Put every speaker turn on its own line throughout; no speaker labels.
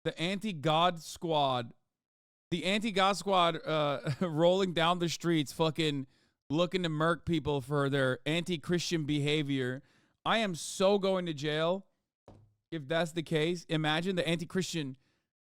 The anti-God squad. The anti-God squad rolling down the streets, fucking looking to murk people for their anti-Christian behavior. I am so going to jail if that's the case. Imagine the anti-Christian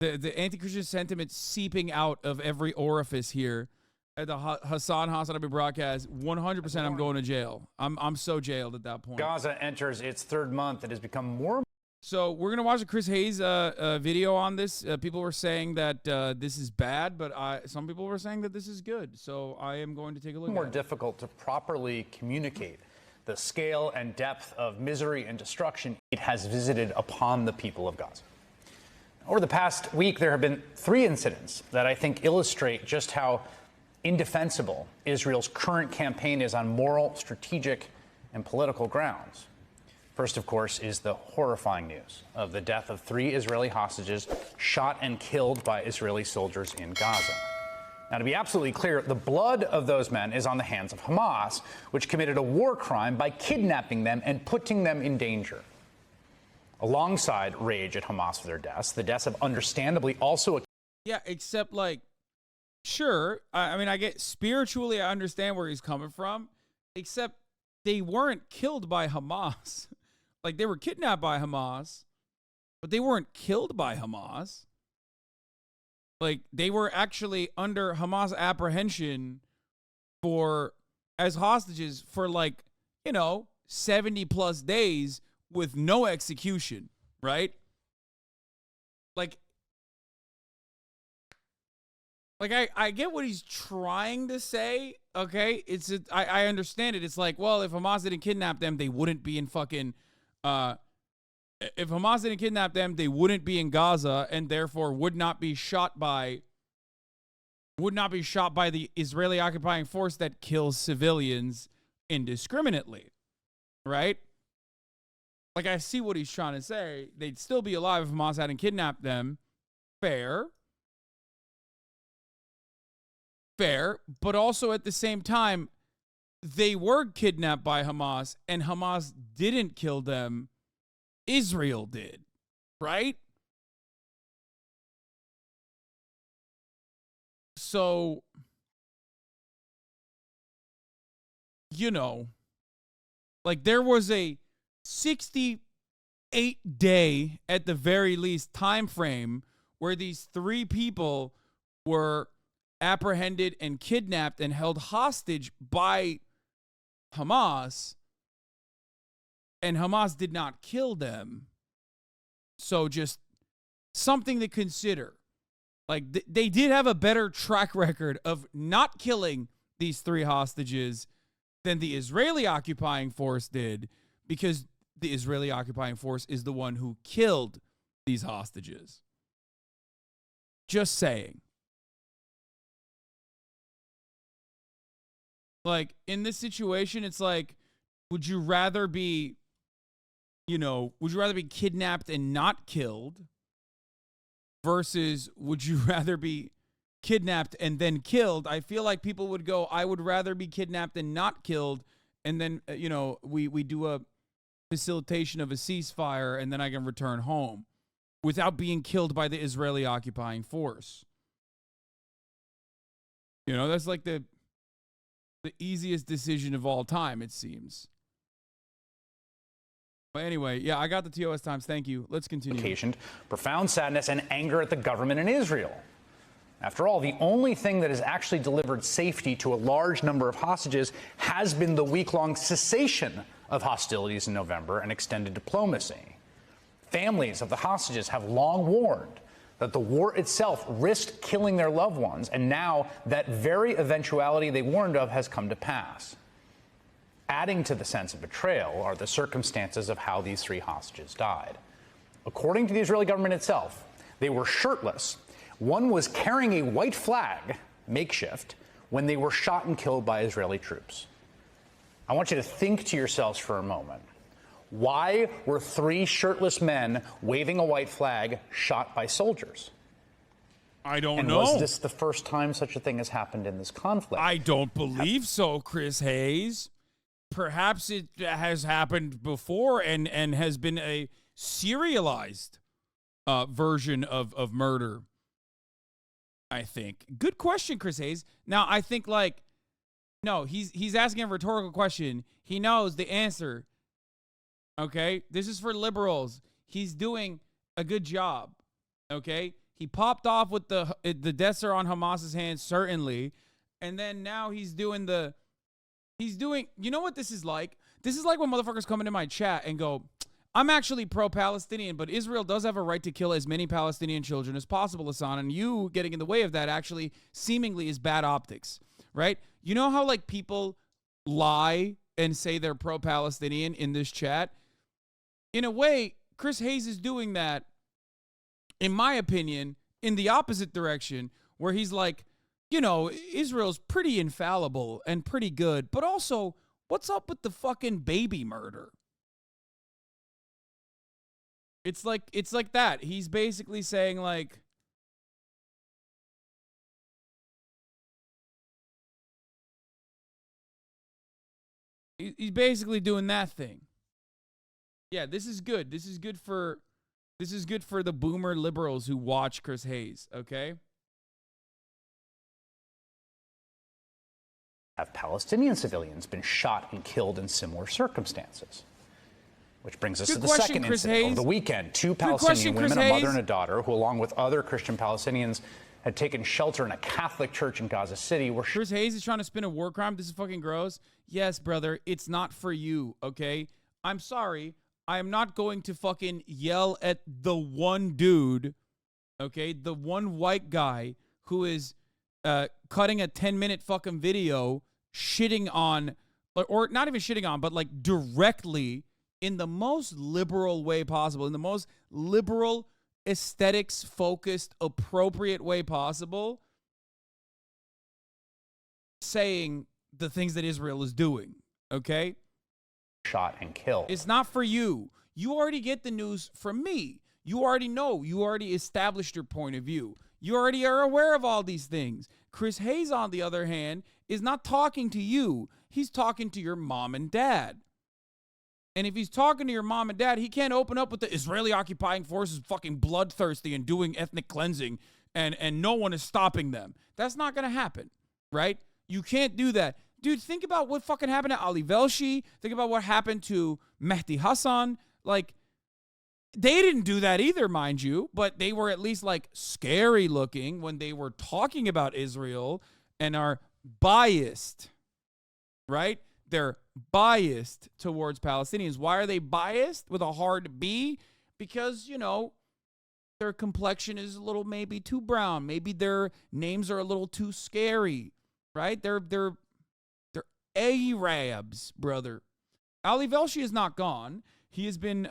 sentiment seeping out of every orifice here at the Hasanabi broadcast. 100% I'm going to jail. I'm so jailed at that point.
Gaza enters its third month. It has become more.
So we're going to watch a Chris Hayes video on this. People were saying that this is bad, but some people were saying that this is good. So I am going to take a look at it.
More difficult to properly communicate the scale and depth of misery and destruction it has visited upon the people of Gaza. Over the past week, there have been 3 incidents that I think illustrate just how indefensible Israel's current campaign is on moral, strategic, and political grounds. First, of course, is the horrifying news of the death of 3 Israeli hostages shot and killed by Israeli soldiers in Gaza. Now, to be absolutely clear, the blood of those men is on the hands of Hamas, which committed a war crime by kidnapping them and putting them in danger. Alongside rage at Hamas for their deaths, the deaths have understandably also...
Yeah, except, like, sure, I mean, I get spiritually, I understand where he's coming from, except they weren't killed by Hamas. Like, they were kidnapped by Hamas, but they weren't killed by Hamas. Like, they were actually under Hamas apprehension as hostages for, like, 70 plus days with no execution, right? Like I get what he's trying to say, okay? I understand it. It's like, well, if Hamas didn't kidnap them, they wouldn't be in fucking if Hamas didn't kidnap them, they wouldn't be in Gaza and therefore would not be shot by the Israeli occupying force that kills civilians indiscriminately, right? Like, I see what he's trying to say. They'd still be alive if Hamas hadn't kidnapped them. Fair, but also at the same time, they were kidnapped by Hamas, and Hamas didn't kill them. Israel did, right? So, like, there was a 68-day, at the very least, time frame where these 3 people were apprehended and kidnapped and held hostage by Hamas, and Hamas did not kill them. So just something to consider. Like, they did have a better track record of not killing these 3 hostages than the Israeli occupying force did, because the Israeli occupying force is the one who killed these hostages. Just saying. Like, in this situation, it's like, would you rather be kidnapped and not killed versus would you rather be kidnapped and then killed? I feel like people would go, I would rather be kidnapped and not killed, and then, we do a facilitation of a ceasefire, and then I can return home without being killed by the Israeli occupying force. That's like the easiest decision of all time, it seems. But anyway, yeah, I got the TOS times. Thank you. Let's continue.
Occasioned profound sadness and anger at the government in Israel. After all, the only thing that has actually delivered safety to a large number of hostages has been the week-long cessation of hostilities in November and extended diplomacy. Families of the hostages have long warned that the war itself risked killing their loved ones, and now that very eventuality they warned of has come to pass. Adding to the sense of betrayal are the circumstances of how these 3 hostages died. According to the Israeli government itself, they were shirtless. One was carrying a white flag, makeshift, when they were shot and killed by Israeli troops. I want you to think to yourselves for a moment. Why were 3 shirtless men waving a white flag shot by soldiers?
I don't
know. And was this the first time such a thing has happened in this conflict?
I don't believe so, Chris Hayes. Perhaps it has happened before and has been serialized version of murder. I think. Good question, Chris Hayes. Now, I think, like, no, he's asking a rhetorical question. He knows the answer. Okay? This is for liberals. He's doing a good job. Okay? He popped off with the deaths are on Hamas's hands, certainly. And then now he's doing, you know what this is like? This is like when motherfuckers come into my chat and go, I'm actually pro-Palestinian, but Israel does have a right to kill as many Palestinian children as possible, Hasan, and you getting in the way of that actually seemingly is bad optics, right? You know how, like, people lie and say they're pro-Palestinian in this chat? In a way, Chris Hayes is doing that, in my opinion, in the opposite direction, where he's like, you know, Israel's pretty infallible and pretty good, but also, what's up with the fucking baby murder? It's like that. He's basically saying, like, he's basically doing that thing. Yeah, this is good. This is good for the boomer liberals who watch Chris Hayes, okay?
Have Palestinian civilians been shot and killed in similar circumstances? Which brings us to the second incident over the weekend. Two Palestinian women, a mother and a daughter, who along with other Christian Palestinians had taken shelter in a Catholic church in Gaza City. Where
Chris Hayes is trying to spin a war crime. This is fucking gross. Yes, brother, it's not for you, okay? I'm sorry. I am not going to fucking yell at the one dude, okay? The one white guy who is cutting a 10-minute fucking video shitting on, or not even shitting on, but like directly in the most liberal way possible, in the most liberal, aesthetics-focused, appropriate way possible, saying the things that Israel is doing, okay?
Shot and killed.
It's not for you. You already get the news from me. You already know. You already established your point of view. You already are aware of all these things. Chris Hayes, on the other hand, is not talking to you. He's talking to your mom and dad. And if he's talking to your mom and dad, he can't open up with the Israeli occupying forces fucking bloodthirsty and doing ethnic cleansing and no one is stopping them. That's not going to happen, right? You can't do that. Dude, think about what fucking happened to Ali Velshi. Think about what happened to Mehdi Hasan. Like, they didn't do that either, mind you, but they were at least, like, scary looking when they were talking about Israel and are biased, right? They're biased towards Palestinians. Why are they biased with a hard B? Because, you know, their complexion is a little maybe too brown. Maybe their names are a little too scary, right? They're Arabs, brother. Ali Velshi is not gone. He's been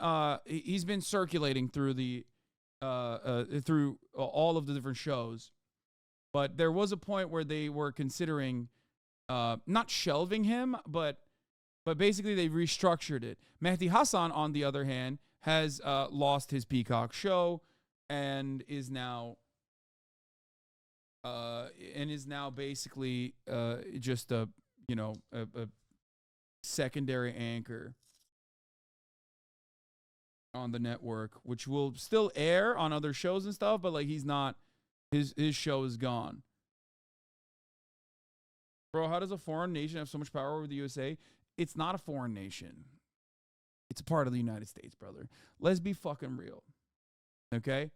circulating through through all of the different shows. But there was a point where they were considering not shelving him, but basically they restructured it. Mehdi Hasan, on the other hand, has lost his Peacock show and is now basically just a secondary anchor on the network, which will still air on other shows and stuff, but like he's not, his show is gone. Bro, how does a foreign nation have so much power over the USA? It's not a foreign nation. It's a part of the United States, brother. Let's be fucking real. Okay?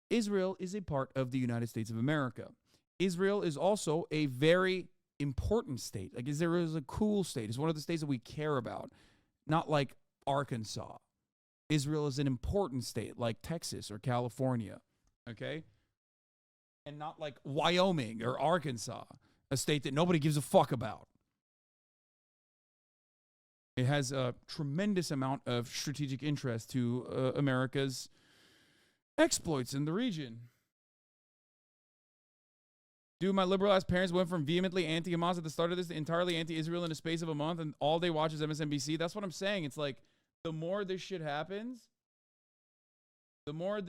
Israel is a part of the United States of America. Israel is also a very important state. Like, Israel is a cool state. It's one of the states that we care about. Not like Arkansas. Israel is an important state like Texas or California. Okay? And not like Wyoming or Arkansas, a state that nobody gives a fuck about. It has a tremendous amount of strategic interest to America's exploits in the region. Dude, my liberal-ass parents went from vehemently anti-Hamas at the start of this to entirely anti-Israel in the space of a month, and all they watch is MSNBC. That's what I'm saying. It's like, the more this shit happens, the more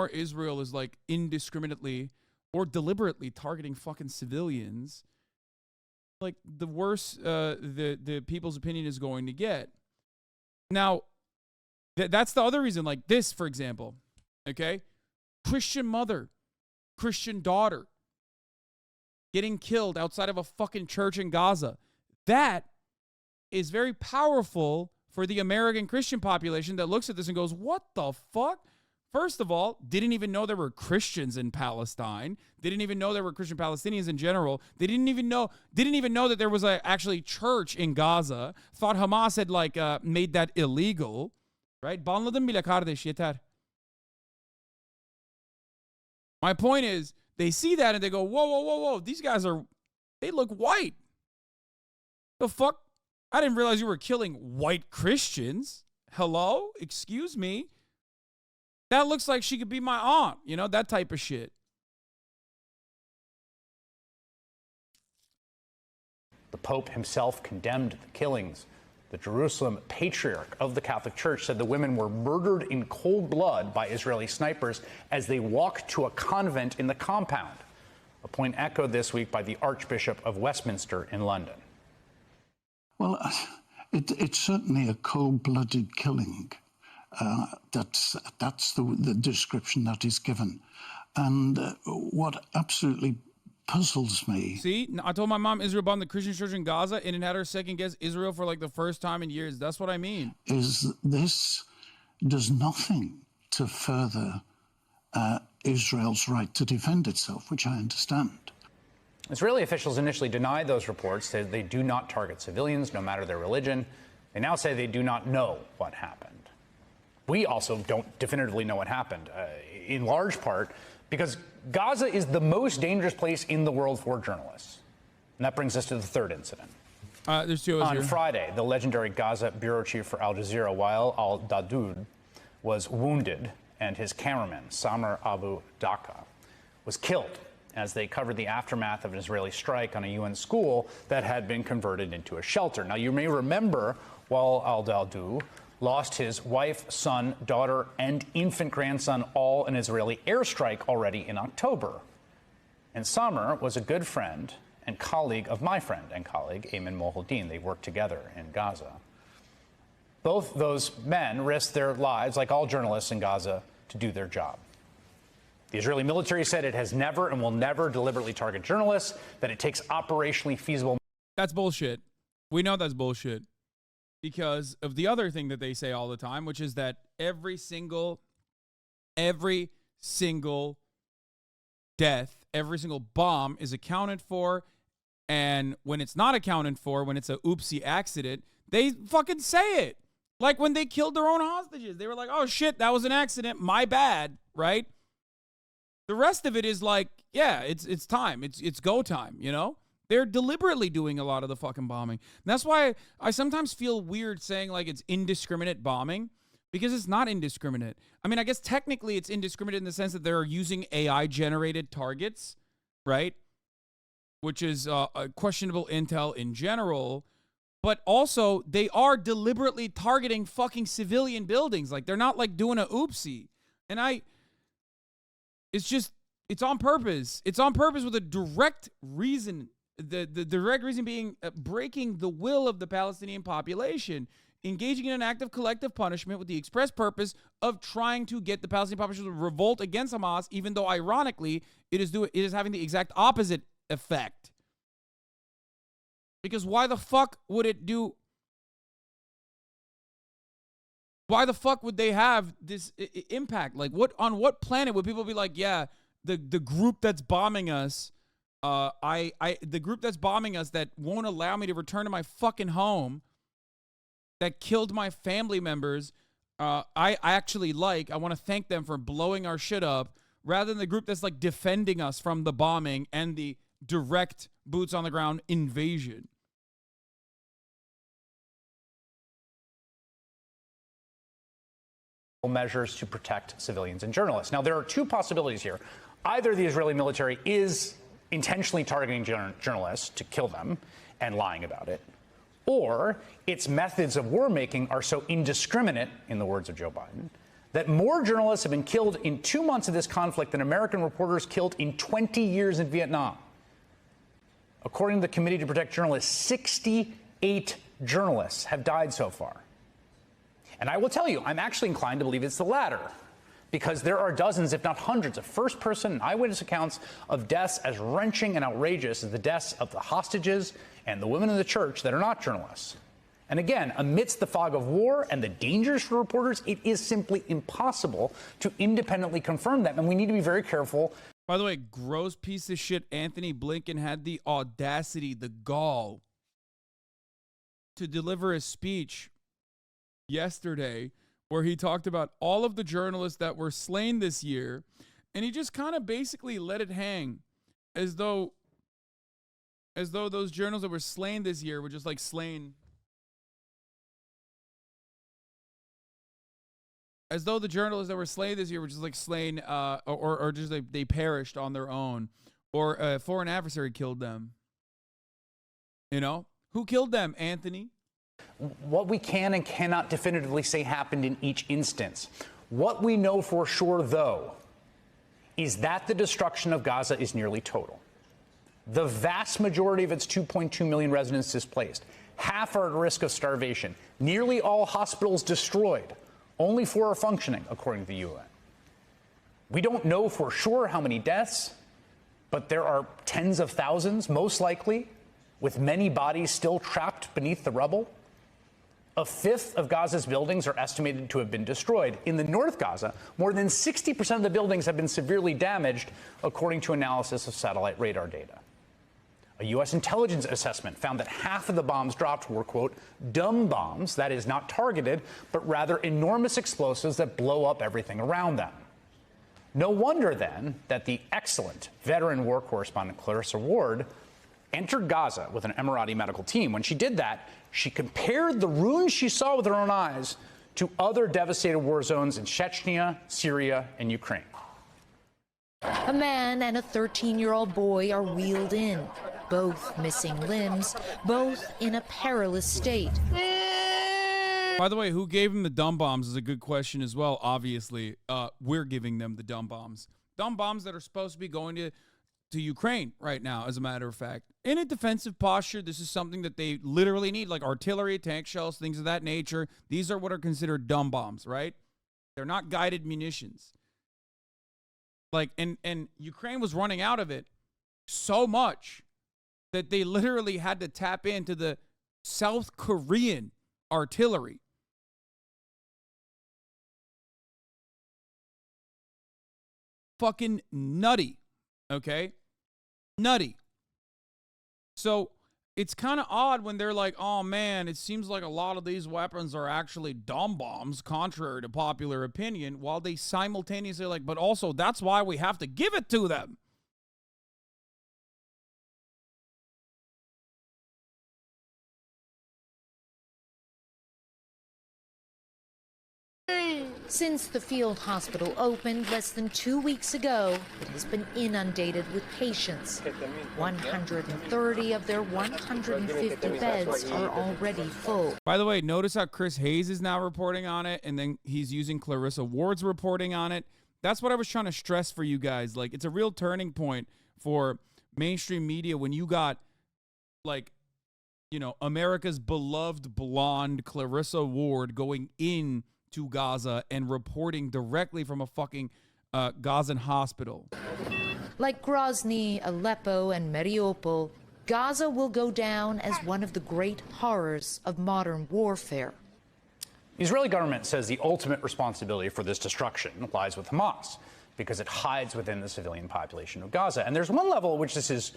Israel is, like, indiscriminately or deliberately targeting fucking civilians, like, the worse the people's opinion is going to get. Now, That's the other reason. Like this, for example, okay? Christian mother, Christian daughter getting killed outside of a fucking church in Gaza. That is very powerful for the American Christian population that looks at this and goes, what the fuck? First of all, didn't even know there were Christians in Palestine. Didn't even know there were Christian Palestinians in general. They didn't even know that there was a actually church in Gaza. Thought Hamas had like made that illegal, right? Banladım bile kardeş yeter. My point is, they see that and they go, whoa, whoa, whoa, whoa. These guys they look white. The fuck? I didn't realize you were killing white Christians. Hello? Excuse me? That looks like she could be my aunt. You know, that type of shit.
The Pope himself condemned the killings. The Jerusalem patriarch of the Catholic Church said the women were murdered in cold blood by Israeli snipers as they walked to a convent in the compound, a point echoed this week by the Archbishop of Westminster in London.
Well, it's certainly a cold-blooded killing. That's the description that is given. And what absolutely puzzles me.
See, I told my mom Israel bombed the Christian church in Gaza and it had her second guess Israel for like the first time in years. That's what I mean.
Is this does nothing to further Israel's right to defend itself, which I understand.
Israeli officials initially denied those reports, said they do not target civilians, no matter their religion. They now say they do not know what happened. We also don't definitively know what happened, in large part because Gaza is the most dangerous place in the world for journalists. And that brings us to the third incident.
There's two
On
here.
Friday, the legendary Gaza bureau chief for Al Jazeera, Wael al-Dawood, was wounded, and his cameraman, Samer Abu Daqqa, was killed as they covered the aftermath of an Israeli strike on a UN school that had been converted into a shelter. Now, you may remember Wael al-Dawood lost his wife, son, daughter, and infant grandson, all in an Israeli airstrike already in October. And Samer was a good friend and colleague of my friend and colleague, Ayman Mohyeldin. They worked together in Gaza. Both those men risked their lives, like all journalists in Gaza, to do their job. The Israeli military said it has never and will never deliberately target journalists, that it takes operationally feasible.
That's bullshit. We know that's bullshit. Because of the other thing that they say all the time, which is that every single death, every single bomb is accounted for. And when it's not accounted for, when it's a oopsie accident, they fucking say it. Like when they killed their own hostages. They were like, oh shit, that was an accident. My bad, right? The rest of it is like, yeah, it's time. It's go time, you know? They're deliberately doing a lot of the fucking bombing. And that's why I sometimes feel weird saying like it's indiscriminate bombing, because it's not indiscriminate. I mean, I guess technically it's indiscriminate in the sense that they're using AI-generated targets, right? Which is questionable intel in general. But also, they are deliberately targeting fucking civilian buildings. Like, they're not like doing a oopsie. And it's on purpose. It's on purpose with a direct reason. The direct reason being breaking the will of the Palestinian population, engaging in an act of collective punishment with the express purpose of trying to get the Palestinian population to revolt against Hamas, even though ironically it is having the exact opposite effect. Because why the fuck would it do? Why the fuck would they have this impact? Like, on what planet would people be like, yeah, the group that's bombing us, the group that's bombing us that won't allow me to return to my fucking home, that killed my family members, I want to thank them for blowing our shit up, rather than the group that's like defending us from the bombing and the direct boots on the ground invasion.
Measures to protect civilians and journalists. Now, there are two possibilities here. Either the Israeli military is intentionally targeting journalists to kill them and lying about it, or its methods of war making are so indiscriminate, in the words of Joe Biden, that more journalists have been killed in 2 months of this conflict than American reporters killed in 20 years in Vietnam. According to the Committee to Protect Journalists, 68 journalists have died so far. And I will tell you, I'm actually inclined to believe it's the latter, because there are dozens, if not hundreds, of first-person and eyewitness accounts of deaths as wrenching and outrageous as the deaths of the hostages and the women in the church that are not journalists. And again, amidst the fog of war and the dangers for reporters, it is simply impossible to independently confirm them, and we need to be very careful.
By the way, gross piece of shit, Anthony Blinken had the audacity, the gall, to deliver a speech yesterday where he talked about all of the journalists that were slain this year, and he just kind of basically let it hang as though those journalists that were slain this year were just like slain, as though the journalists that were slain this year were just like slain, or just like they perished on their own, or a foreign adversary killed them. You know, who killed them, Anthony?
What we can and cannot definitively say happened in each instance. What we know for sure, though, is that the destruction of Gaza is nearly total. The vast majority of its 2.2 million residents displaced. Half are at risk of starvation. Nearly all hospitals destroyed. Only 4 are functioning, according to the UN. We don't know for sure how many deaths, but there are tens of thousands, most likely, with many bodies still trapped beneath the rubble. A fifth of Gaza's buildings are estimated to have been destroyed. In the North Gaza, more than 60% of the buildings have been severely damaged, according to analysis of satellite radar data. A U.S. intelligence assessment found that half of the bombs dropped were, quote, dumb bombs, that is, not targeted, but rather enormous explosives that blow up everything around them. No wonder, then, that the excellent veteran war correspondent Clarissa Ward entered Gaza with an Emirati medical team. When she did that, she compared the ruins she saw with her own eyes to other devastated war zones in Chechnya, Syria, and Ukraine.
A man and a 13-year-old boy are wheeled in, both missing limbs, both in a perilous state.
By the way, who gave them the dumb bombs is a good question as well, obviously. We're giving them the dumb bombs. Dumb bombs that are supposed to be going to Ukraine right now, as a matter of fact. In a defensive posture, this is something that they literally need, like artillery, tank shells, things of that nature. These are what are considered dumb bombs, right? They're not guided munitions. Like, and Ukraine was running out of it so much that they literally had to tap into the South Korean artillery. Fucking nutty, okay? Nutty. So it's kind of odd when they're like, oh man, it seems like a lot of these weapons are actually dumb bombs, contrary to popular opinion, while they simultaneously like, but also that's why we have to give it to them.
Since the field hospital opened less than 2 weeks ago, it has been inundated with patients. 130 of their 150 beds are already full.
By the way, notice how Chris Hayes is now reporting on it, and then he's using Clarissa Ward's reporting on it. That's what I was trying to stress for you guys. Like, it's a real turning point for mainstream media when you got, like, you know, America's beloved blonde Clarissa Ward going in to Gaza and reporting directly from a fucking Gazan hospital.
Like Grozny, Aleppo, and Mariupol, Gaza will go down as one of the great horrors of modern warfare.
The Israeli government says the ultimate responsibility for this destruction lies with Hamas because it hides within the civilian population of Gaza. And there's one level at which this is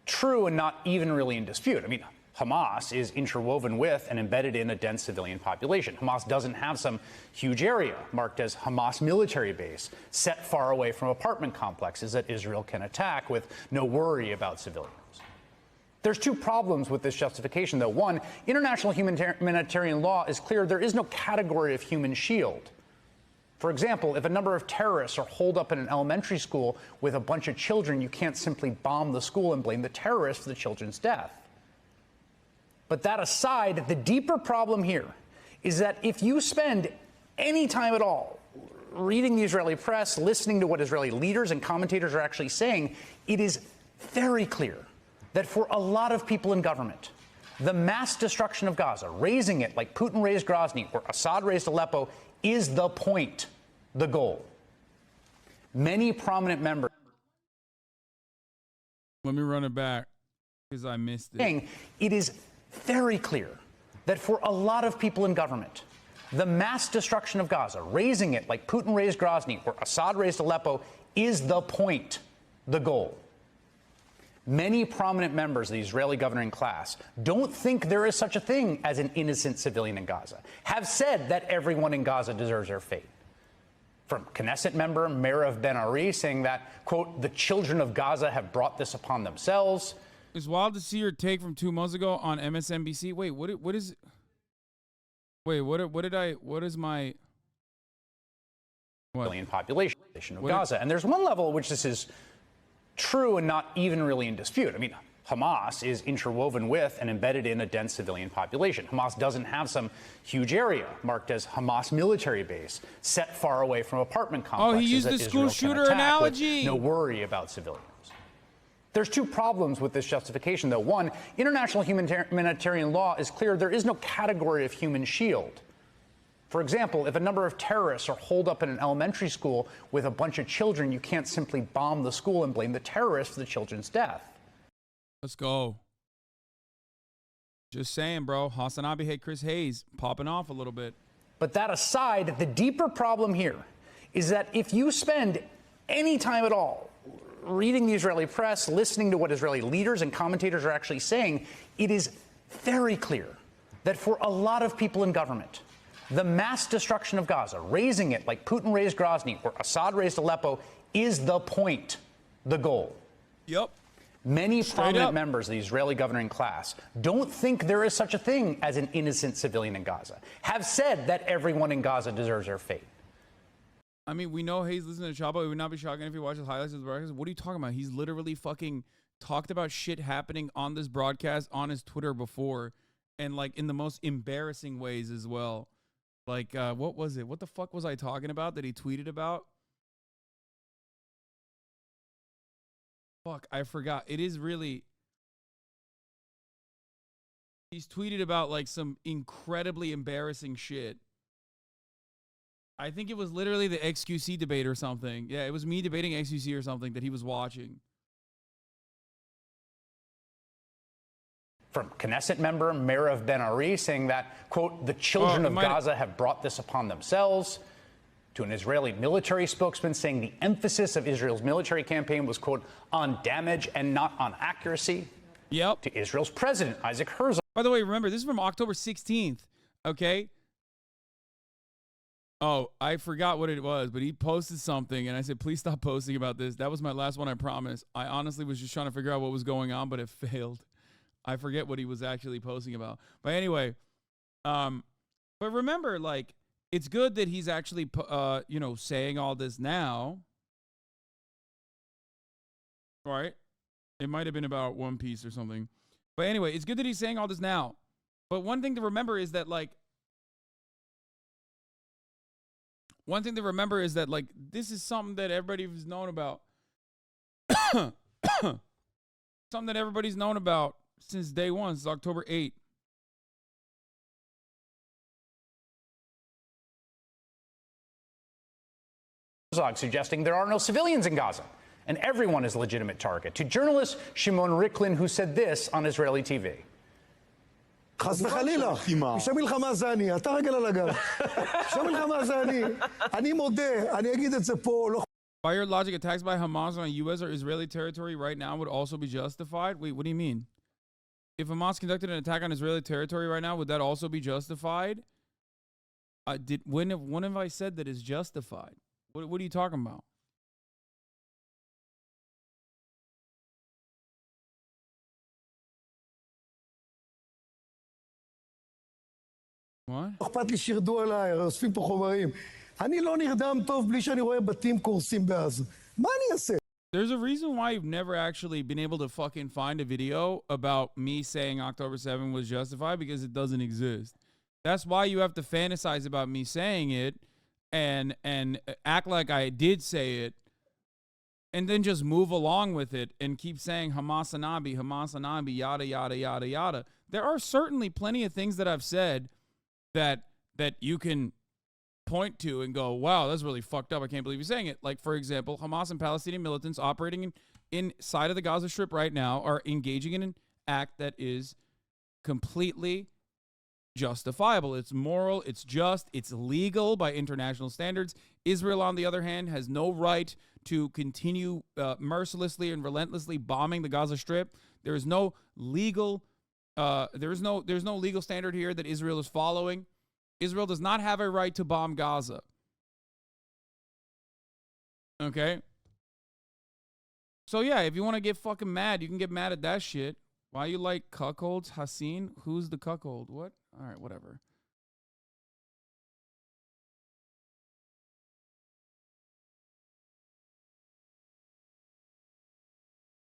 true and not even really in dispute. I mean, Hamas is interwoven with and embedded in a dense civilian population. Hamas doesn't have some huge area marked as Hamas military base set far away from apartment complexes that Israel can attack with no worry about civilians. There's 2 problems with this justification, though. One, international humanitarian law is clear. There is no category of human shield. For example, if a number of terrorists are holed up in an elementary school with a bunch of children, you can't simply bomb the school and blame the terrorists for the children's death. But that aside, the deeper problem here is that if you spend any time at all reading the Israeli press, listening to what Israeli leaders and commentators are actually saying, it is very clear that for a lot of people in government, The mass destruction of Gaza, raising it like Putin raised Grozny or Assad raised Aleppo, is the point, the goal. Many prominent members.
Let me run it back because I missed it.
It is very clear that for a lot of people in government, the mass destruction of Gaza, raising it like Putin raised Grozny or Assad raised Aleppo, is the point, the goal. Many prominent members of the Israeli governing class don't think there is such a thing as an innocent civilian in Gaza, have said that everyone in Gaza deserves their fate. From Knesset member Meirav Ben-Ari saying that, quote, the children of Gaza have brought this upon themselves.
It's wild to see your take from 2 months ago on MSNBC. Wait, what is... Wait, what is my... What?
Civilian population of Gaza. And there's one level at which this is true and not even really in dispute. I mean, Hamas is interwoven with and embedded in a dense civilian population. Hamas doesn't have some huge area marked as Hamas military base set far away from apartment complexes.
Oh, he used the school shooter analogy.
No worry about civilians. There's 2 problems with this justification, though. One, international humanitarian law is clear. There is no category of human shield. For example, if a number of terrorists are holed up in an elementary school with a bunch of children, you can't simply bomb the school and blame the terrorists for the children's death.
Let's go. Just saying, bro. Hasanabi hate Chris Hayes popping off a little bit.
But that aside, the deeper problem here is that if you spend any time at all reading the Israeli press, listening to what Israeli leaders and commentators are actually saying, it is very clear that for a lot of people in government, the mass destruction of Gaza, raising it like Putin raised Grozny or Assad raised Aleppo, is the point, the goal.
Yep.
Many prominent members of the Israeli governing class don't think there is such a thing as an innocent civilian in Gaza, have said that everyone in Gaza deserves their fate.
I mean, we know Hayes listened to Chabo. It would not be shocking if he watches highlights of the broadcast. What are you talking about? He's literally fucking talked about shit happening on this broadcast on his Twitter before, and like in the most embarrassing ways as well. Like, what was it? What the fuck was I talking about that he tweeted about? Fuck, I forgot. It is really... He's tweeted about like some incredibly embarrassing shit. I think it was literally the XQC debate or something. Yeah, it was me debating XQC or something that he was watching.
From Knesset member Meirav Ben-Ari saying that, quote, the children of Gaza have brought this upon themselves. To an Israeli military spokesman saying the emphasis of Israel's military campaign was, quote, on damage and not on accuracy.
Yep.
To Israel's president, Isaac Herzog.
By the way, remember, this is from October 16th, okay? Oh, I forgot what it was, but he posted something, and I said, please stop posting about this. That was my last one, I promise. I honestly was just trying to figure out what was going on, but it failed. I forget what he was actually posting about. But anyway, but remember, like, it's good that he's actually, you know, saying all this now. Right? It might have been about One Piece or something. But anyway, it's good that he's saying all this now. But one thing to remember is that, like, this is something that everybody's known about. Something that everybody's known about since day one, since October 8th.
Suggesting there are no civilians in Gaza and everyone is a legitimate target. To journalist Shimon Riklin, who said this on Israeli TV.
חס וחלילה, שהמלחמה זה אני, אתה רגל על הגב. שהמלחמה זה אני. אני מודה, אני אגיד את זה פה, לא...
By your logic, attacks by Hamas on U.S. or Israeli territory right now would also be justified? Wait, what do you mean? If Hamas conducted an attack on Israeli territory right now, would that also be justified? When have I said that is justified? What are you talking about? What?
אכפת לי שירדו עליי, אוספים פה חומרים. אני לא נרדם טוב בלי שאני רואה בתים קורסים בעזה. מה אני אעשה?
There's a reason why you've never actually been able to fucking find a video about me saying October 7 was justified, because it doesn't exist. That's why you have to fantasize about me saying it and act like I did say it, and then just move along with it and keep saying Hasanabi, yada, yada, yada, yada. there are certainly plenty of things that I've said that you can point to and go, wow, that's really fucked up. I can't believe you're saying it. Like, for example, Hamas and Palestinian militants operating inside of the Gaza Strip right now are engaging in an act that is completely justifiable. It's moral, it's just, it's legal by international standards. Israel, on the other hand, has no right to continue mercilessly and relentlessly bombing the Gaza Strip. There is no legal there's no legal standard here that Israel is following. Israel does not have a right to bomb Gaza. Okay? So yeah, if you want to get fucking mad, you can get mad at that shit. Why you like cuckolds, Hasin? Who's the cuckold? What? All right, whatever.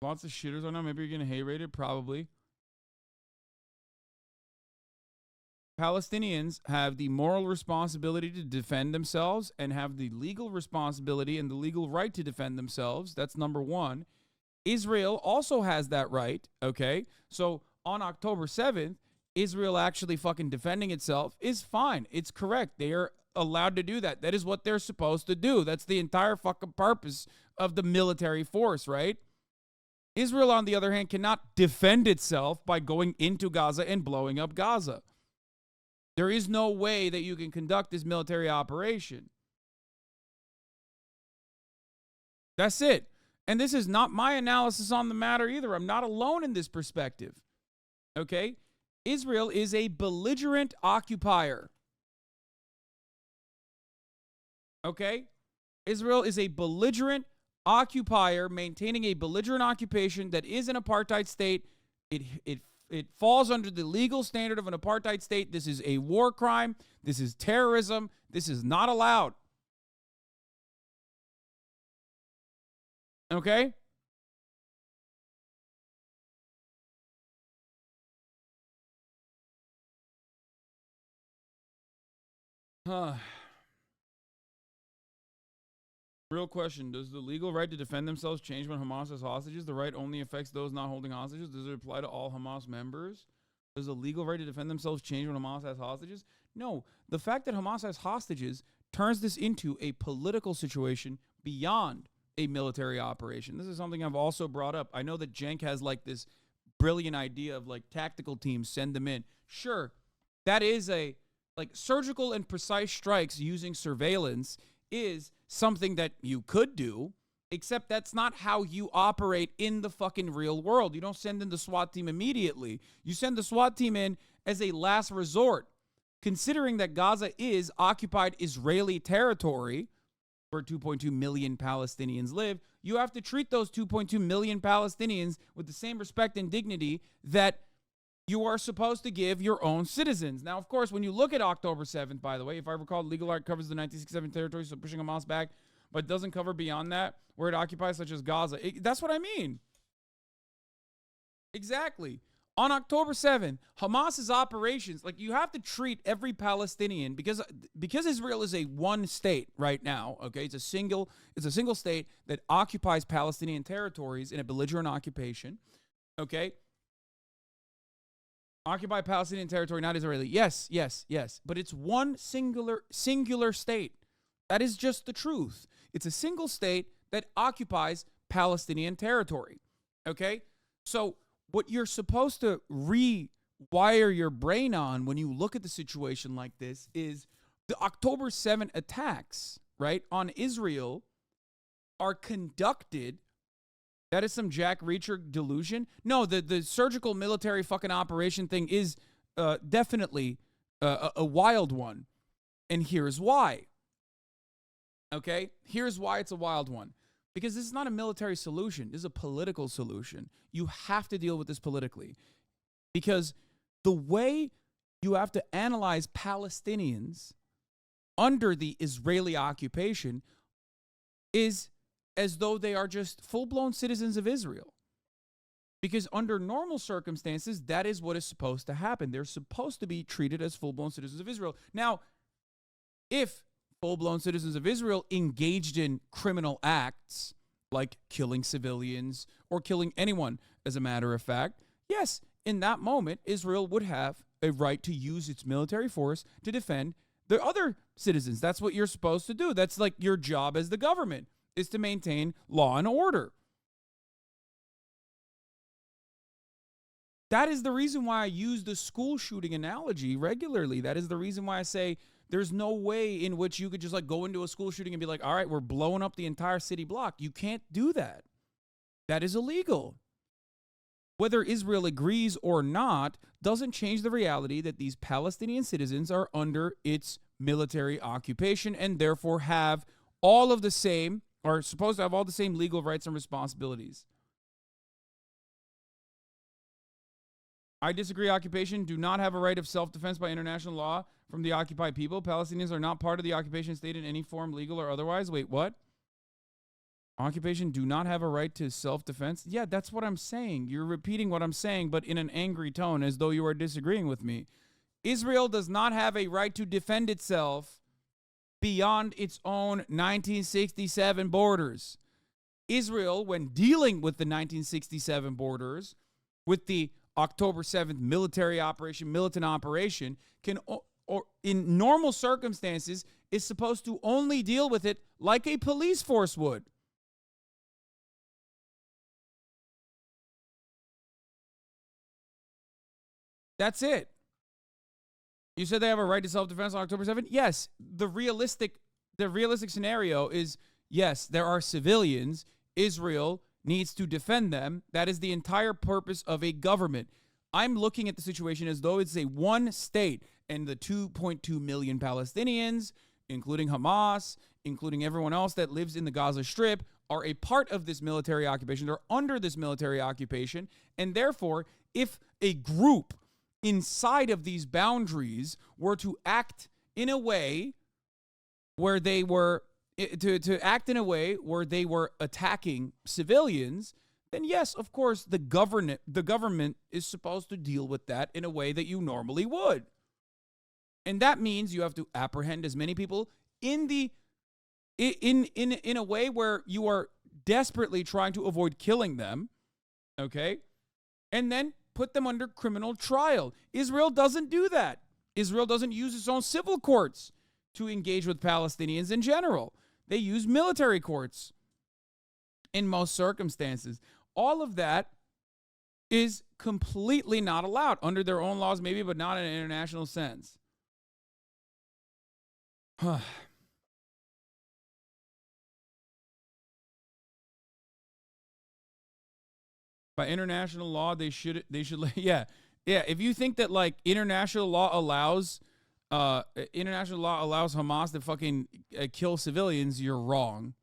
Lots of shitters on now. Maybe you're getting hate rated. Probably. Palestinians have the moral responsibility to defend themselves and have the legal responsibility and the legal right to defend themselves. That's number one. Israel also has that right, okay? So on October 7th, Israel actually fucking defending itself is fine. It's correct. They are allowed to do that. That is what they're supposed to do. That's the entire fucking purpose of the military force, right? Israel, on the other hand, cannot defend itself by going into Gaza and blowing up Gaza. There is no way that you can conduct this military operation. That's it. And this is not my analysis on the matter either. I'm not alone in this perspective. Okay? Israel is a belligerent occupier. Okay? Israel is a belligerent occupier maintaining a belligerent occupation that is an apartheid state. It falls under the legal standard of an apartheid state. This is a war crime. This is terrorism. This is not allowed. Okay? Real question. Does the legal right to defend themselves change when Hamas has hostages? The right only affects those not holding hostages. Does it apply to all Hamas members? Does the legal right to defend themselves change when Hamas has hostages? No. The fact that Hamas has hostages turns this into a political situation beyond a military operation. This is something I've also brought up. I know that Cenk has like this brilliant idea of like tactical teams, send them in. Sure, that is a like surgical and precise strikes using surveillance is something that you could do, except that's not how you operate in the fucking real world. You don't send in the SWAT team immediately. You send the SWAT team in as a last resort. Considering that Gaza is occupied Israeli territory, where 2.2 million Palestinians live, you have to treat those 2.2 million Palestinians with the same respect and dignity that you are supposed to give your own citizens. Now, of course, when you look at October 7th, by the way, if I recall, legal art covers the 1967 territory, so pushing Hamas back, but doesn't cover beyond that, where it occupies, such as Gaza. That's what I mean. Exactly. On October 7th, Hamas's operations, like you have to treat every Palestinian, because Israel is a one state right now, okay? It's a single state that occupies Palestinian territories in a belligerent occupation, okay? Occupy Palestinian territory, not Israeli. Yes. But it's one singular state. That is just the truth. It's a single state that occupies Palestinian territory. Okay? So what you're supposed to rewire your brain on when you look at the situation like this is the October 7 attacks, right, on Israel are conducted. That is some Jack Reacher delusion. No, the surgical military fucking operation thing is definitely a wild one. And here's why. Okay? Here's why it's a wild one. Because this is not a military solution. This is a political solution. You have to deal with this politically. Because the way you have to analyze Palestinians under the Israeli occupation is as though they are just full-blown citizens of Israel. Because under normal circumstances, that is what is supposed to happen. They're supposed to be treated as full-blown citizens of Israel. Now, if full-blown citizens of Israel engaged in criminal acts, like killing civilians or killing anyone, as a matter of fact, yes, in that moment, Israel would have a right to use its military force to defend the other citizens. That's what you're supposed to do. That's like your job as the government, is to maintain law and order. That is the reason why I use the school shooting analogy regularly. That is the reason why I say there's no way in which you could just like go into a school shooting and be like, all right, we're blowing up the entire city block. You can't do that. That is illegal. Whether Israel agrees or not doesn't change the reality that these Palestinian citizens are under its military occupation and therefore have all of the same, or supposed to have all the same legal rights and responsibilities. I disagree. Occupation do not have a right of self-defense by international law from the occupied people. Palestinians are not part of the occupation state in any form, legal or otherwise. Wait, what? Occupation do not have a right to self-defense? Yeah, that's what I'm saying. You're repeating what I'm saying, but in an angry tone, as though you are disagreeing with me. Israel does not have a right to defend itself beyond its own 1967 borders. Israel, when dealing with the 1967 borders, with the October 7th military operation, militant operation, can, or in normal circumstances, is supposed to only deal with it like a police force would. That's it. You said they have a right to self-defense on October 7th? Yes. The realistic scenario is, yes, there are civilians. Israel needs to defend them. That is the entire purpose of a government. I'm looking at the situation as though it's a one state, and the 2.2 million Palestinians, including Hamas, including everyone else that lives in the Gaza Strip, are a part of this military occupation. They're under this military occupation. And therefore, if a group inside of these boundaries were to act in a way where they were attacking civilians, then yes, of course, the government is supposed to deal with that in a way that you normally would. And that means you have to apprehend as many people in a way where you are desperately trying to avoid killing them, okay? And then put them under criminal trial. Israel doesn't do that. Israel doesn't use its own civil courts to engage with Palestinians in general. They use military courts in most circumstances. All of that is completely not allowed under their own laws, maybe, but not in an international sense. By international law, they should yeah. If you think that like international law allows Hamas to fucking kill civilians, you're wrong.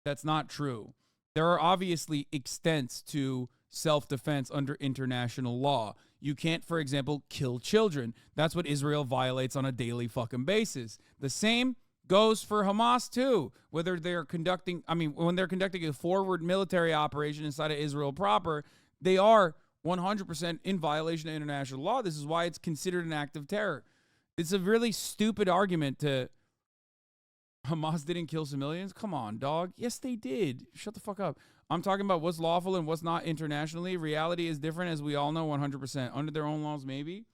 That's not true. There are obviously extents to self-defense under international law. You can't, for example, kill children. That's what Israel violates on a daily fucking basis. The same goes for Hamas too. When they're conducting a forward military operation inside of Israel proper, they are 100% in violation of international law. This is why it's considered an act of terror. It's a really stupid argument to Hamas didn't kill civilians. Come on, dog. Yes, they did. Shut the fuck up. I'm talking about what's lawful and what's not internationally. Reality is different, as we all know, 100%. Under their own laws, maybe.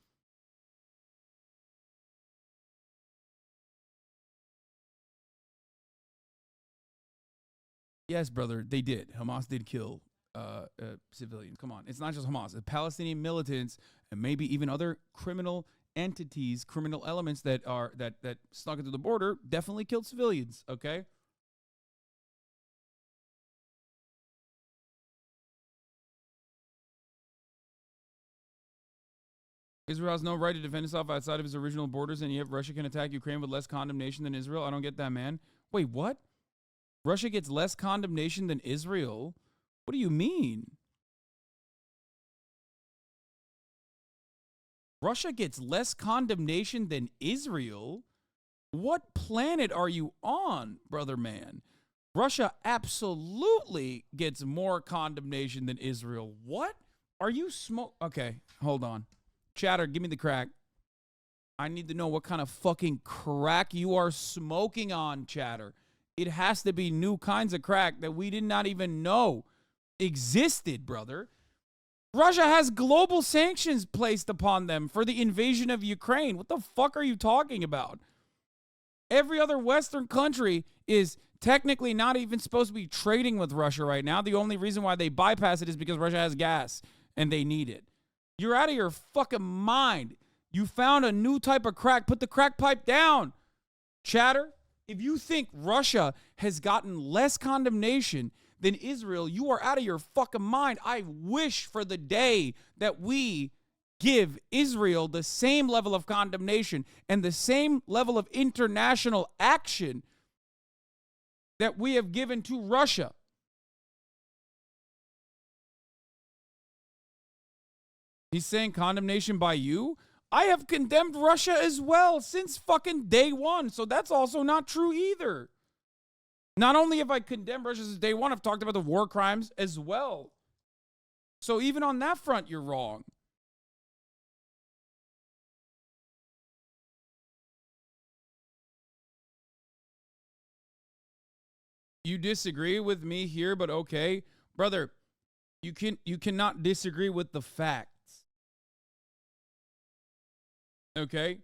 Yes, brother, they did. Hamas did kill civilians. Come on. It's not just Hamas. The Palestinian militants and maybe even other criminal entities, criminal elements that snuck into the border definitely killed civilians, okay? Israel has no right to defend itself outside of its original borders, and yet Russia can attack Ukraine with less condemnation than Israel. I don't get that, man. Wait, what? Russia gets less condemnation than Israel? What do you mean? Russia gets less condemnation than Israel? What planet are you on, brother man? Russia absolutely gets more condemnation than Israel. What? Are you Okay, hold on. Chatter, give me the crack. I need to know what kind of fucking crack you are smoking on, Chatter. It has to be new kinds of crack that we did not even know existed, brother. Russia has global sanctions placed upon them for the invasion of Ukraine. What the fuck are you talking about? Every other Western country is technically not even supposed to be trading with Russia right now. The only reason why they bypass it is because Russia has gas and they need it. You're out of your fucking mind. You found a new type of crack. Put the crack pipe down, chatter. If you think Russia has gotten less condemnation than Israel, you are out of your fucking mind. I wish for the day that we give Israel the same level of condemnation and the same level of international action that we have given to Russia. He's saying condemnation by you? I have condemned Russia as well since fucking day one, so that's also not true either. Not only have I condemned Russia since day one, I've talked about the war crimes as well. So even on that front, you're wrong. You disagree with me here, but okay. Brother, you cannot disagree with the facts. Okay?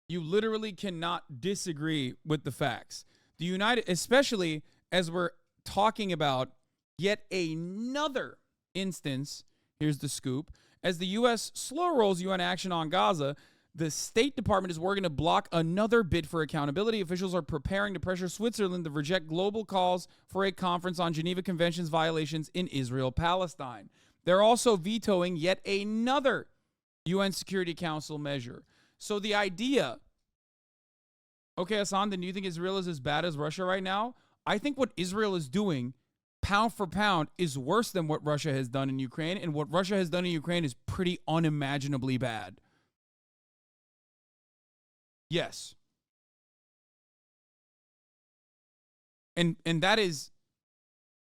You literally cannot disagree with the facts. The United, especially as we're talking about yet another instance, here's the scoop, as the U.S. slow rolls UN action on Gaza, the State Department is working to block another bid for accountability. Officials are preparing to pressure Switzerland to reject global calls for a conference on Geneva Convention's violations in Israel-Palestine. They're also vetoing yet another UN Security Council measure. So the idea, okay, Hasan, then do you think Israel is as bad as Russia right now? I think what Israel is doing, pound for pound, is worse than what Russia has done in Ukraine, and what Russia has done in Ukraine is pretty unimaginably bad. Yes. And that is,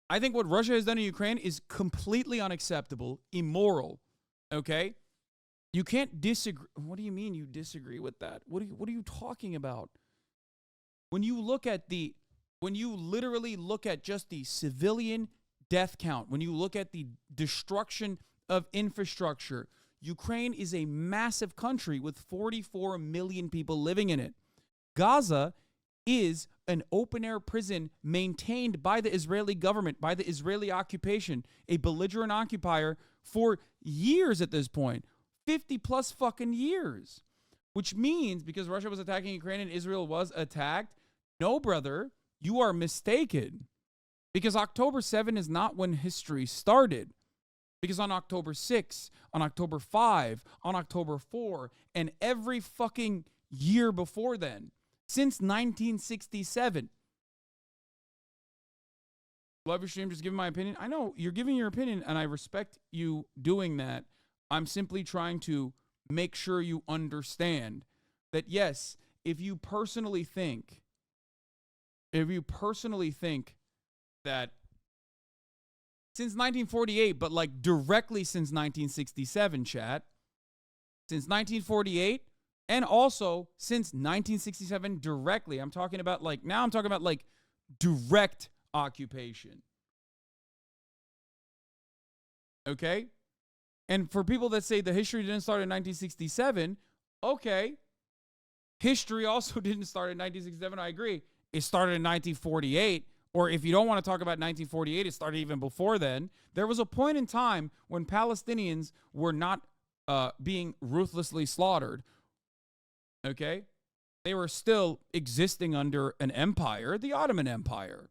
I think what Russia has done in Ukraine is completely unacceptable, immoral, okay? You can't disagree. What do you mean you disagree with that? What are you talking about? When you literally look at just the civilian death count, when you look at the destruction of infrastructure, Ukraine is a massive country with 44 million people living in it. Gaza is an open-air prison maintained by the Israeli government, by the Israeli occupation, a belligerent occupier for years at this point. 50 plus fucking years. Which means, because Russia was attacking Ukraine and Israel was attacked, no, brother, you are mistaken. Because October 7 is not when history started. Because on October 6, on October 5, on October 4, and every fucking year before then, since 1967. Love your stream, just giving my opinion. I know you're giving your opinion, and I respect you doing that. I'm simply trying to make sure you understand that, yes, if you personally think that since 1948, but like directly since 1967, chat, since 1948, and also since 1967 directly, I'm talking about like direct occupation. Okay? And for people that say the history didn't start in 1967, okay. History also didn't start in 1967, I agree. It started in 1948, or if you don't want to talk about 1948, it started even before then. There was a point in time when Palestinians were not being ruthlessly slaughtered, okay? They were still existing under an empire, the Ottoman Empire.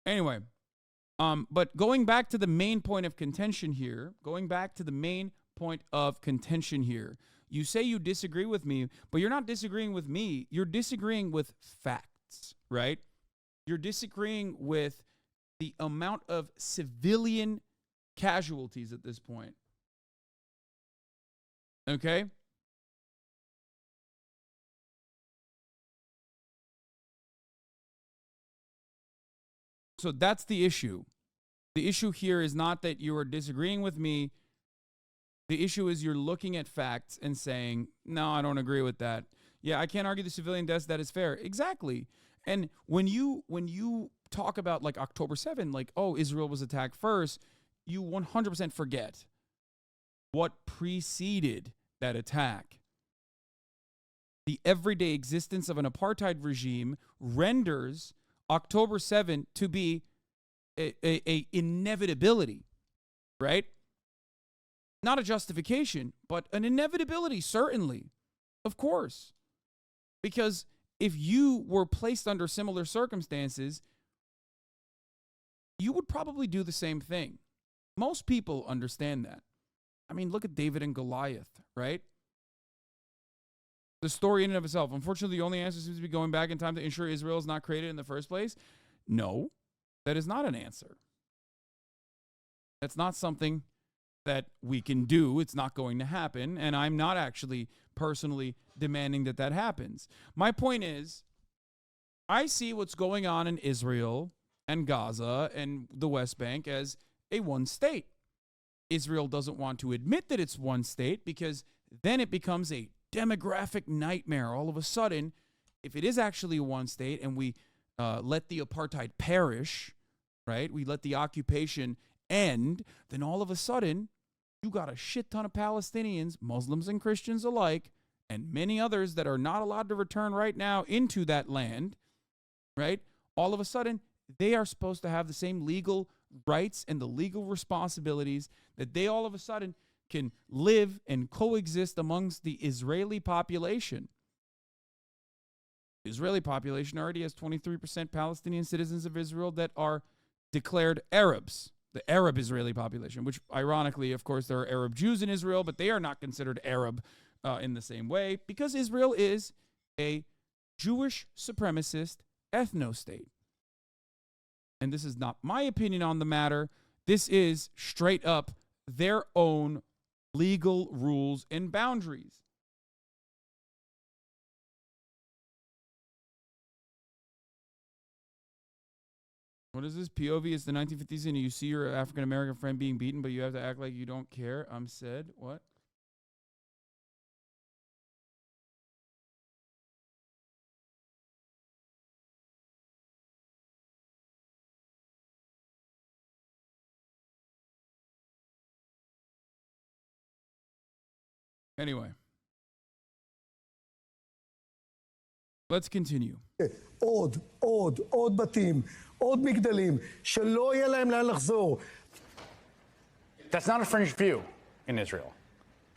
Anyway, but going back to the main point of contention here, you say you disagree with me, but you're not disagreeing with me. You're disagreeing with facts, right? You're disagreeing with the amount of civilian casualties at this point. Okay? So that's the issue. The issue here is not that you are disagreeing with me. The issue is you're looking at facts and saying, no, I don't agree with that. Yeah, I can't argue the civilian deaths. That is fair. Exactly. And when you talk about like October 7th, like, oh, Israel was attacked first, you 100% forget what preceded that attack. The everyday existence of an apartheid regime renders October 7th to be a inevitability, right? Not a justification, but an inevitability, certainly. Of course. Because if you were placed under similar circumstances, you would probably do the same thing. Most people understand that. I mean, look at David and Goliath, right? The story in and of itself. Unfortunately, the only answer seems to be going back in time to ensure Israel is not created in the first place. No, that is not an answer. That's not something that we can do. It's not going to happen. And I'm not actually personally demanding that that happens. My point is, I see what's going on in Israel and Gaza and the West Bank as a one state. Israel doesn't want to admit that it's one state because then it becomes a demographic nightmare. All of a sudden, if it is actually one state and we let the apartheid perish, right? We let the occupation end, then all of a sudden, you got a shit ton of Palestinians, Muslims and Christians alike, and many others that are not allowed to return right now into that land, right? All of a sudden, they are supposed to have the same legal rights and the legal responsibilities that they all of a sudden can live and coexist amongst the Israeli population. The Israeli population already has 23% Palestinian citizens of Israel that are declared Arabs. The Arab Israeli population, which ironically, of course, there are Arab Jews in Israel, but they are not considered Arab in the same way because Israel is a Jewish supremacist ethno-state. And this is not my opinion on the matter. This is straight up their own legal rules and boundaries. What is this? POV is the 1950s and you see your African-American friend being beaten, but you have to act like you don't care. I'm said. What? Anyway. Let's continue.
עוד בתים, עוד מגדלים, שלא יהיה להם לאן לחזור.
That's not a fringe view in Israel.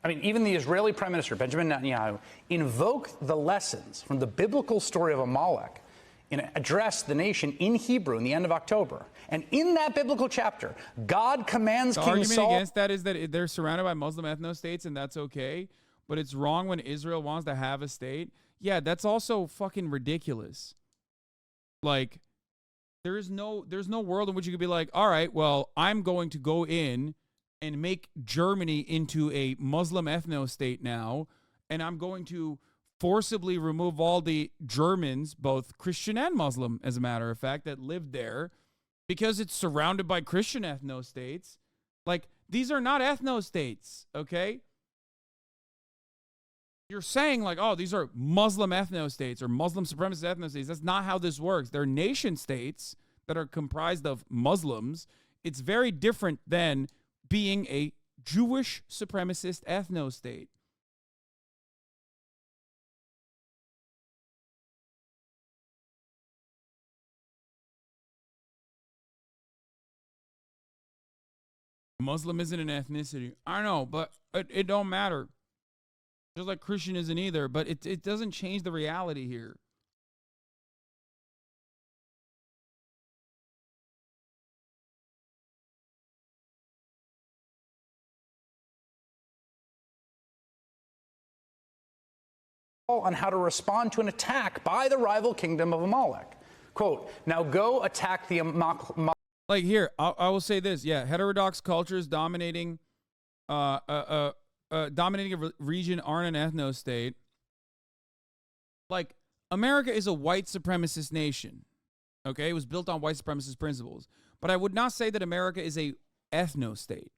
I mean, even the Israeli Prime Minister, Benjamin Netanyahu, invoked the lessons from the biblical story of Amalek and addressed the nation in Hebrew in the end of October. And in that biblical chapter, God commands King Saul...
The argument against that is that they're surrounded by Muslim ethno-states and that's okay, but it's wrong when Israel wants to have a state. Yeah, that's also fucking ridiculous. Like, there's no world in which you could be like, all right, well, I'm going to go in and make Germany into a Muslim ethno-state now, and I'm going to forcibly remove all the Germans, both Christian and Muslim, as a matter of fact, that lived there, because it's surrounded by Christian ethno-states. Like, these are not ethno-states, okay? You're saying like, oh, these are Muslim ethno-states or Muslim supremacist ethno-states. That's not how this works. They're nation states that are comprised of Muslims. It's very different than being a Jewish supremacist ethno-state. Muslim isn't an ethnicity. I know, but it don't matter. Just like Christian isn't either, but it doesn't change the reality here.
On how to respond to an attack by the rival kingdom of Amalek. Quote, now go attack the Amalek.
Like here, I will say this. Yeah, heterodox cultures dominating dominating a region aren't an ethno-state. Like, America is a white supremacist nation. Okay? It was built on white supremacist principles. But I would not say that America is a ethno-state.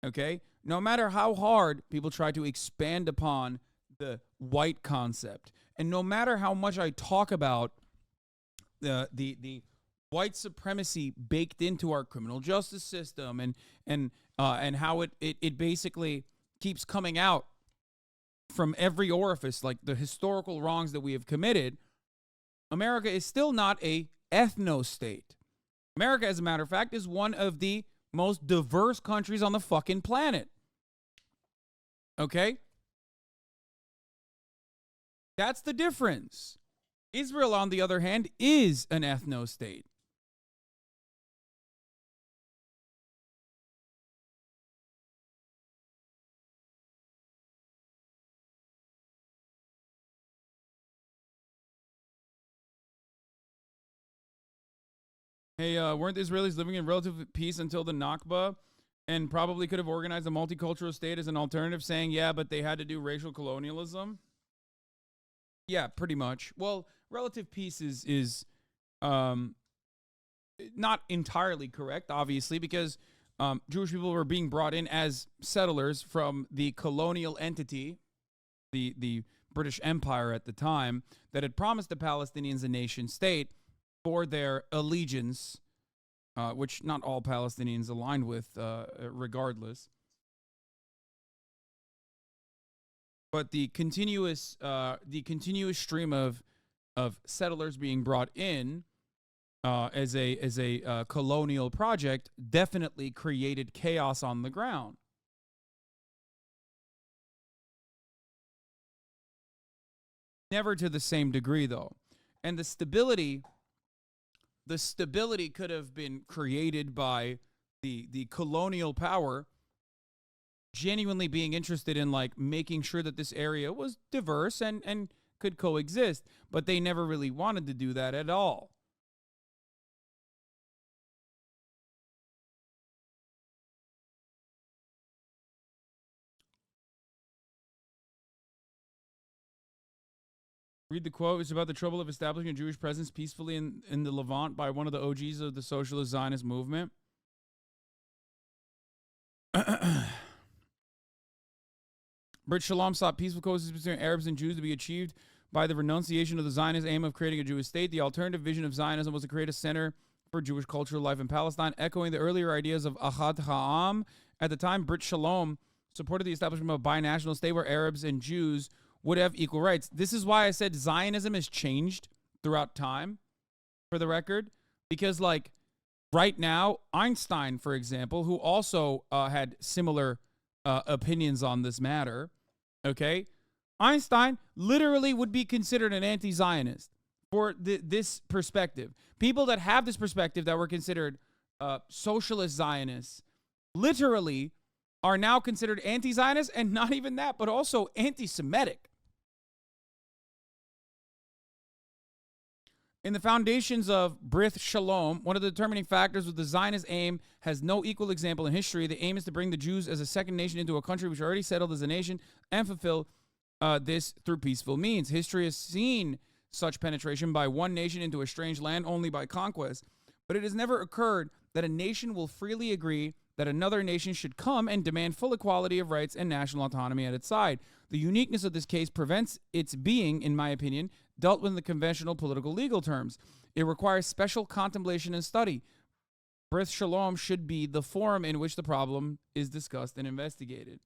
Okay? No matter how hard people try to expand upon the white concept, and no matter how much I talk about the white supremacy baked into our criminal justice system, and how it basically keeps coming out from every orifice, like the historical wrongs that we have committed, America is still not a ethno-state. America, as a matter of fact, is one of the most diverse countries on the fucking planet. Okay? That's the difference. Israel, on the other hand, is an ethno-state. Hey, weren't the Israelis living in relative peace until the Nakba, and probably could have organized a multicultural state as an alternative, saying, yeah, but they had to do racial colonialism? Yeah, pretty much. Well, relative peace is not entirely correct, obviously, because Jewish people were being brought in as settlers from the colonial entity, the British Empire at the time, that had promised the Palestinians a nation state for their allegiance, which not all Palestinians aligned with, regardless. But the continuous stream of settlers being brought in as a colonial project definitely created chaos on the ground. Never to the same degree, though, and the stability could have been created by the colonial power genuinely being interested in, like, making sure that this area was diverse and could coexist, but they never really wanted to do that at all. Read the quote. It's about the trouble of establishing a Jewish presence peacefully in the Levant by one of the OGs of the socialist Zionist movement. Brit Shalom sought peaceful coexistence between Arabs and Jews to be achieved by the renunciation of the Zionist aim of creating a Jewish state. The alternative vision of Zionism was to create a center for Jewish cultural life in Palestine, echoing the earlier ideas of Ahad Ha'am. At the time, Brit Shalom supported the establishment of a binational state where Arabs and Jews would have equal rights. This is why I said Zionism has changed throughout time, for the record, because, like, right now, Einstein, for example, who also had similar opinions on this matter, okay? Einstein literally would be considered an anti-Zionist for this perspective. People that have this perspective that were considered socialist Zionists literally are now considered anti-Zionist, and not even that, but also anti-Semitic. In the foundations of Brit Shalom, one of the determining factors of the Zionist aim has no equal example in history. The aim is to bring the Jews as a second nation into a country which already settled as a nation and fulfill this through peaceful means. History has seen such penetration by one nation into a strange land only by conquest, but it has never occurred that a nation will freely agree that another nation should come and demand full equality of rights and national autonomy at its side. The uniqueness of this case prevents its being, in my opinion, dealt with in the conventional political legal terms. It requires special contemplation and study. Brit Shalom should be the forum in which the problem is discussed and investigated.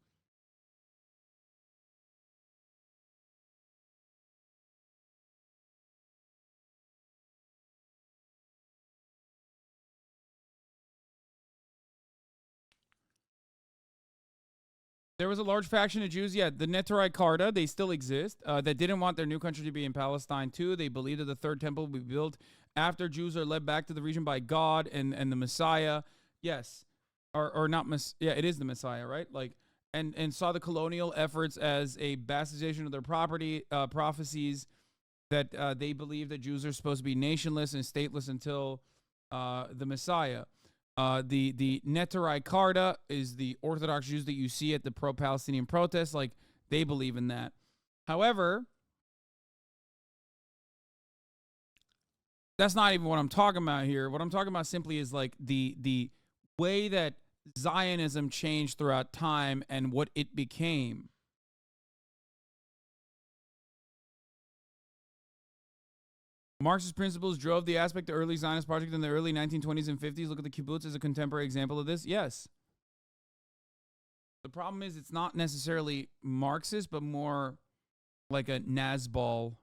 There was a large faction of Jews, the Neturei Karta, they still exist, that didn't want their new country to be in Palestine too. They believed that the third temple would be built after Jews are led back to the region by God and the Messiah. Yes. Or not, it is the Messiah, right? Like, and saw the colonial efforts as a bastardization of their property, prophecies that they believe that Jews are supposed to be nationless and stateless until the Messiah. The Neturei Karta is the Orthodox Jews that you see at the pro-Palestinian protests. Like, they believe in that. However, that's not even what I'm talking about here. What I'm talking about simply is, like, the way that Zionism changed throughout time and what it became. Marxist principles drove the aspect of early Zionist project in the early 1920s and 50s. Look at the kibbutz as a contemporary example of this. Yes. The problem is it's not necessarily Marxist, but more like a Nazball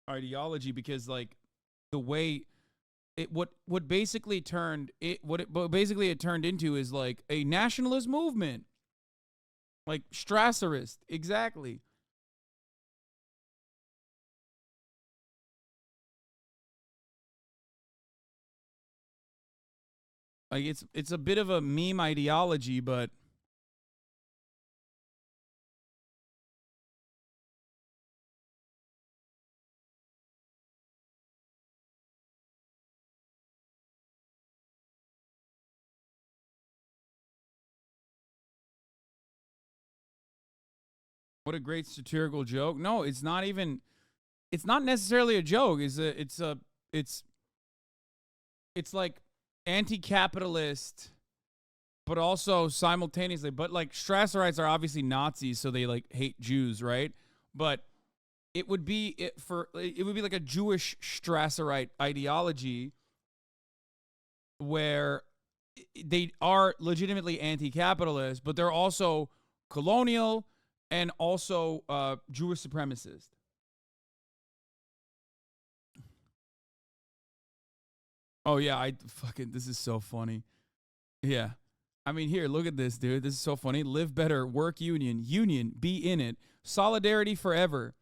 ideology, because like the way it what basically it turned into is like a nationalist movement, like Strasserist. Exactly. Like it's a bit of a meme ideology, but what a great satirical joke. No, it's not even, it's not necessarily a joke. It's like anti-capitalist, but also simultaneously, but like Strasserites are obviously Nazis, so they like hate Jews, right? But it would be like a Jewish Strasserite ideology where they are legitimately anti-capitalist, but they're also colonial and also Jewish supremacist. Oh yeah, this is so funny. Yeah. I mean, here, look at this, dude. This is so funny. Live better, work union, be in it, solidarity forever.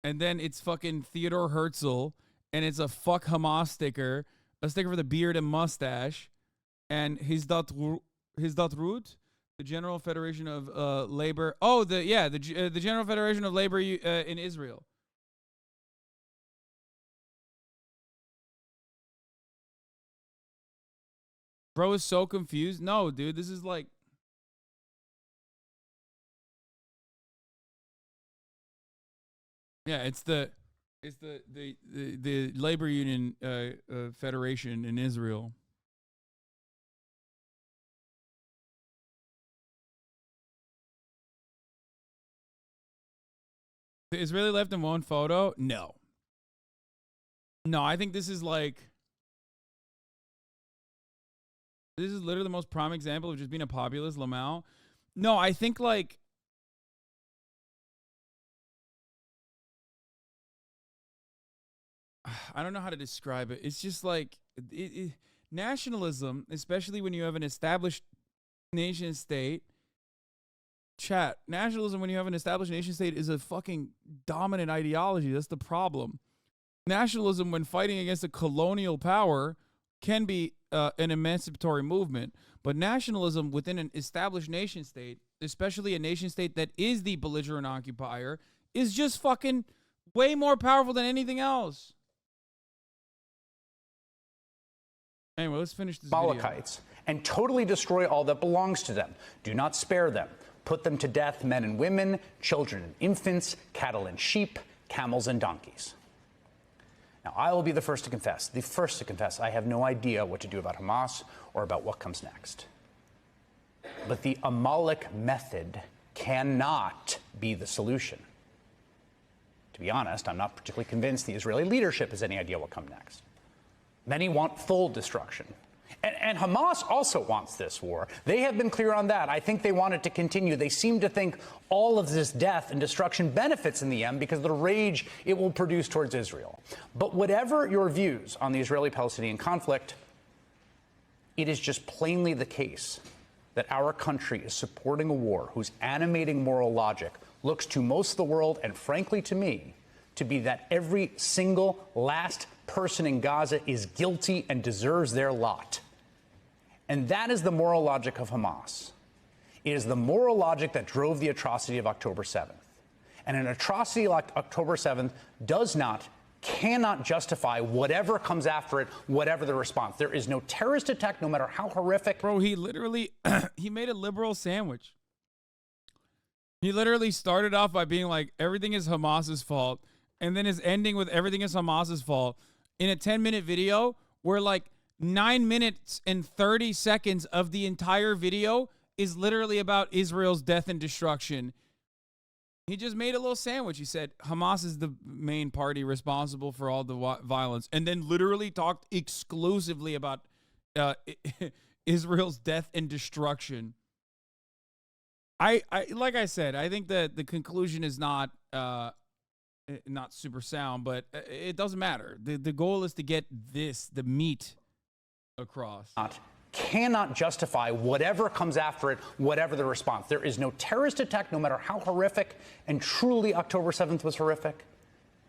And then it's fucking Theodore Herzl, and it's a fuck Hamas sticker, a sticker for the beard and mustache, and his Datrut, the General Federation of Labor. Oh, the General Federation of Labor in Israel. Bro is so confused. No, dude, this is like, yeah, it's the labor union federation in Israel. The Israeli left in one photo? No. No, I think this is like, this is literally the most prime example of just being a populist, Lamau. No, I think like, I don't know how to describe it. It's just like nationalism, especially when you have an established nation state. Chat, nationalism when you have an established nation state is a fucking dominant ideology. That's the problem. Nationalism when fighting against a colonial power can be an emancipatory movement, but nationalism within an established nation state, especially a nation state that is the belligerent occupier, is just fucking way more powerful than anything else. Anyway, let's finish this
Amalekites and totally destroy all that belongs to them. Do not spare them. Put them to death, men and women, children and infants, cattle and sheep, camels and donkeys. Now, I will be the first to confess, I have no idea what to do about Hamas or about what comes next. But the Amalek method cannot be the solution. To be honest, I'm not particularly convinced the Israeli leadership has any idea what comes next. Many want full destruction. And Hamas also wants this war. They have been clear on that. I think they want it to continue. They seem to think all of this death and destruction benefits in the end because of the rage it will produce towards Israel. But whatever your views on the Israeli-Palestinian conflict, it is just plainly the case that our country is supporting a war whose animating moral logic looks to most of the world, and frankly to me, to be that every single last person in Gaza is guilty and deserves their lot. And that is the moral logic of Hamas. It is the moral logic that drove the atrocity of October 7th. And an atrocity like October 7th cannot justify whatever comes after it, whatever the response. There is no terrorist attack, no matter how horrific.
Bro, he literally, he made a liberal sandwich. He literally started off by being like, everything is Hamas's fault. And then is ending with everything is Hamas's fault in a 10-minute video where like 9 minutes and 30 seconds of the entire video is literally about Israel's death and destruction. He just made a little sandwich. He said Hamas is the main party responsible for all the violence, and then literally talked exclusively about Israel's death and destruction. I like I said, I think that the conclusion is not super sound, but it doesn't matter. The goal is to get the meat across.
Cannot justify whatever comes after it, whatever the response. There is no terrorist attack, no matter how horrific, and truly October 7th was horrific,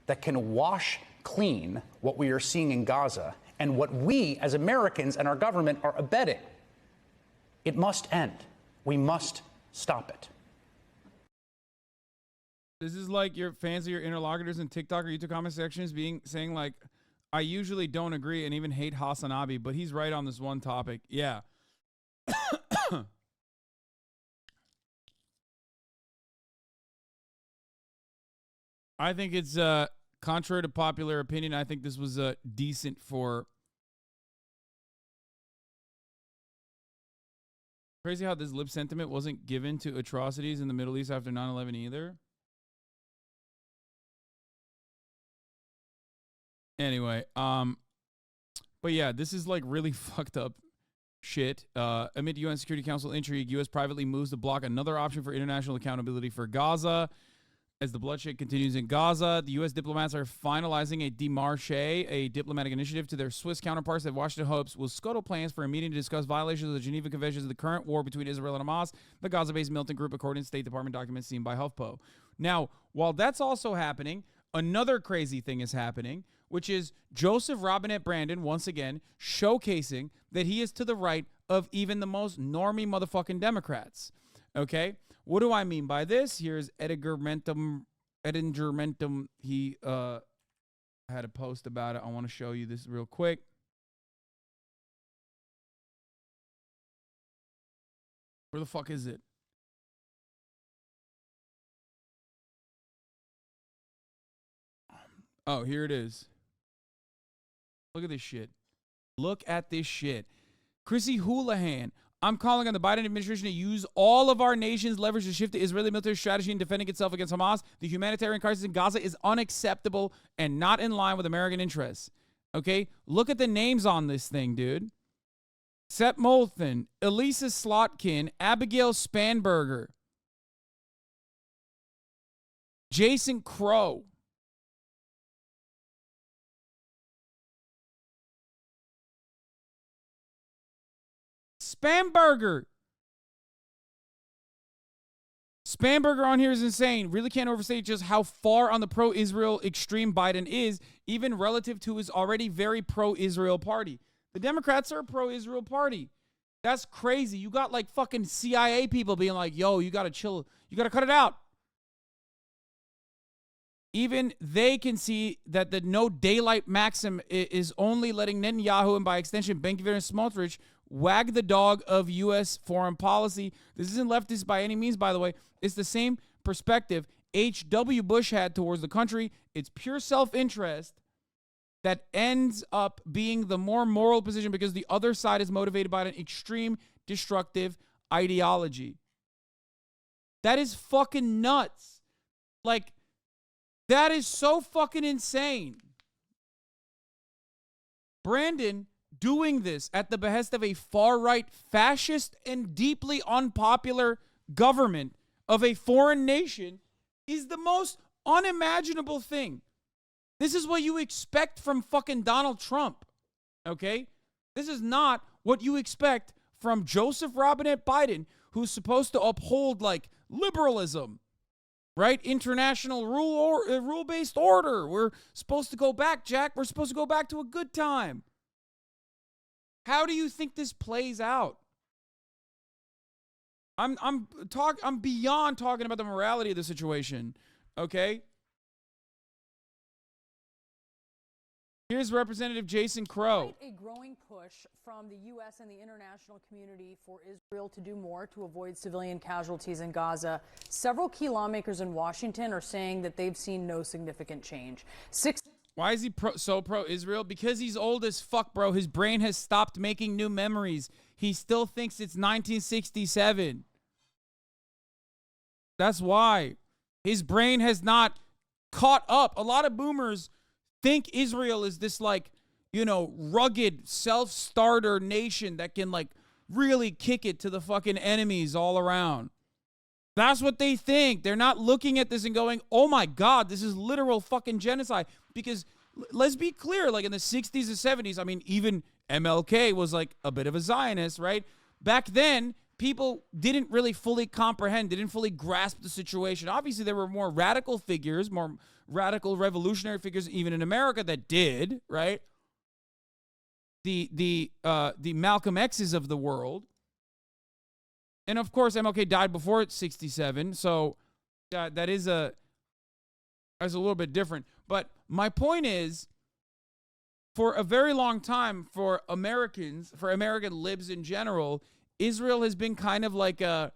that can wash clean what we are seeing in Gaza and what we as Americans and our government are abetting. It must end. We must stop it.
This is like your fans of your interlocutors in TikTok or YouTube comment sections saying like, I usually don't agree and even hate Hasanabi, but he's right on this one topic. Yeah. I think it's contrary to popular opinion. I think this was decent for. Crazy how this lip sentiment wasn't given to atrocities in the Middle East after 9/11 either. Anyway, but yeah, this is like really fucked up shit. Amid UN Security Council intrigue, U.S. privately moves to block another option for international accountability for Gaza. As the bloodshed continues in Gaza, the U.S. diplomats are finalizing a démarche, a diplomatic initiative to their Swiss counterparts that Washington hopes will scuttle plans for a meeting to discuss violations of the Geneva Conventions of the current war between Israel and Hamas, the Gaza-based militant group, according to State Department documents seen by HuffPo. Now, while that's also happening, another crazy thing is happening, which is Joseph Robinette Brandon, once again, showcasing that he is to the right of even the most normie motherfucking Democrats. Okay? What do I mean by this? Here's Edinger Mentum. He had a post about it. I want to show you this real quick. Where the fuck is it? Oh, here it is. Look at this shit. Look at this shit. Chrissy Houlihan. I'm calling on the Biden administration to use all of our nation's leverage to shift the Israeli military strategy in defending itself against Hamas. The humanitarian crisis in Gaza is unacceptable and not in line with American interests. Okay? Look at the names on this thing, dude. Sepp Molthan, Elisa Slotkin, Abigail Spanberger, Jason Crow. Spanberger on here is insane. Really can't overstate just how far on the pro-Israel extreme Biden is, even relative to his already very pro-Israel party. The Democrats are a pro-Israel party. That's crazy. You got like fucking CIA people being like, yo, you got to chill. You got to cut it out. Even they can see that the no daylight maxim is only letting Netanyahu and by extension Ben-Gvir and Smotrich wag the dog of U.S. foreign policy. This isn't leftist by any means, by the way. It's the same perspective H.W. Bush had towards the country. It's pure self-interest that ends up being the more moral position because the other side is motivated by an extreme destructive ideology. That is fucking nuts. Like, that is so fucking insane. Brandon doing this at the behest of a far-right, fascist, and deeply unpopular government of a foreign nation is the most unimaginable thing. This is what you expect from fucking Donald Trump, okay? This is not what you expect from Joseph Robinette Biden, who's supposed to uphold, like, liberalism, right? International rule-based order. We're supposed to go back, Jack. We're supposed to go back to a good time. How do you think this plays out? I'm beyond talking about the morality of the situation, okay? Here's Representative Jason Crow.
A growing push from the U.S. and the international community for Israel to do more to avoid civilian casualties in Gaza. Several key lawmakers in Washington are saying that they've seen no significant change.
Why is he so pro-Israel? Because he's old as fuck, bro. His brain has stopped making new memories. He still thinks it's 1967. That's why. His brain has not caught up. A lot of boomers think Israel is this like, you know, rugged self-starter nation that can like really kick it to the fucking enemies all around. That's what they think. They're not looking at this and going, oh my God, this is literal fucking genocide. Because let's be clear, like in the 60s and 70s, I mean, even MLK was like a bit of a Zionist, right? Back then, people didn't really fully comprehend, didn't fully grasp the situation. Obviously, there were more radical figures, more radical revolutionary figures, even in America that did, right? The Malcolm X's of the world. And of course, MLK died before 67, so that is a little bit different. But my point is, for a very long time, for Americans, for American libs in general, Israel has been kind of like a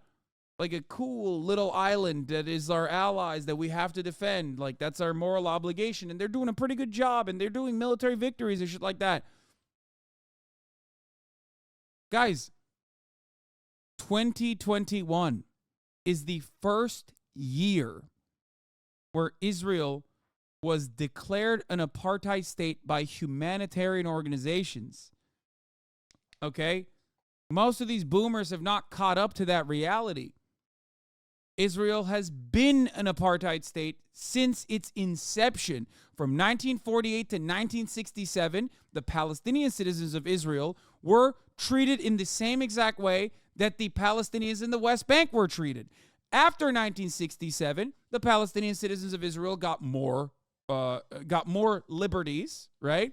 cool little island that is our allies that we have to defend. Like, that's our moral obligation. And they're doing a pretty good job, and they're doing military victories and shit like that. Guys, 2021 is the first year where Israel was declared an apartheid state by humanitarian organizations. Okay? Most of these boomers have not caught up to that reality. Israel has been an apartheid state since its inception. From 1948 to 1967, the Palestinian citizens of Israel were treated in the same exact way that the Palestinians in the West Bank were treated. After 1967, the Palestinian citizens of Israel got more liberties, right?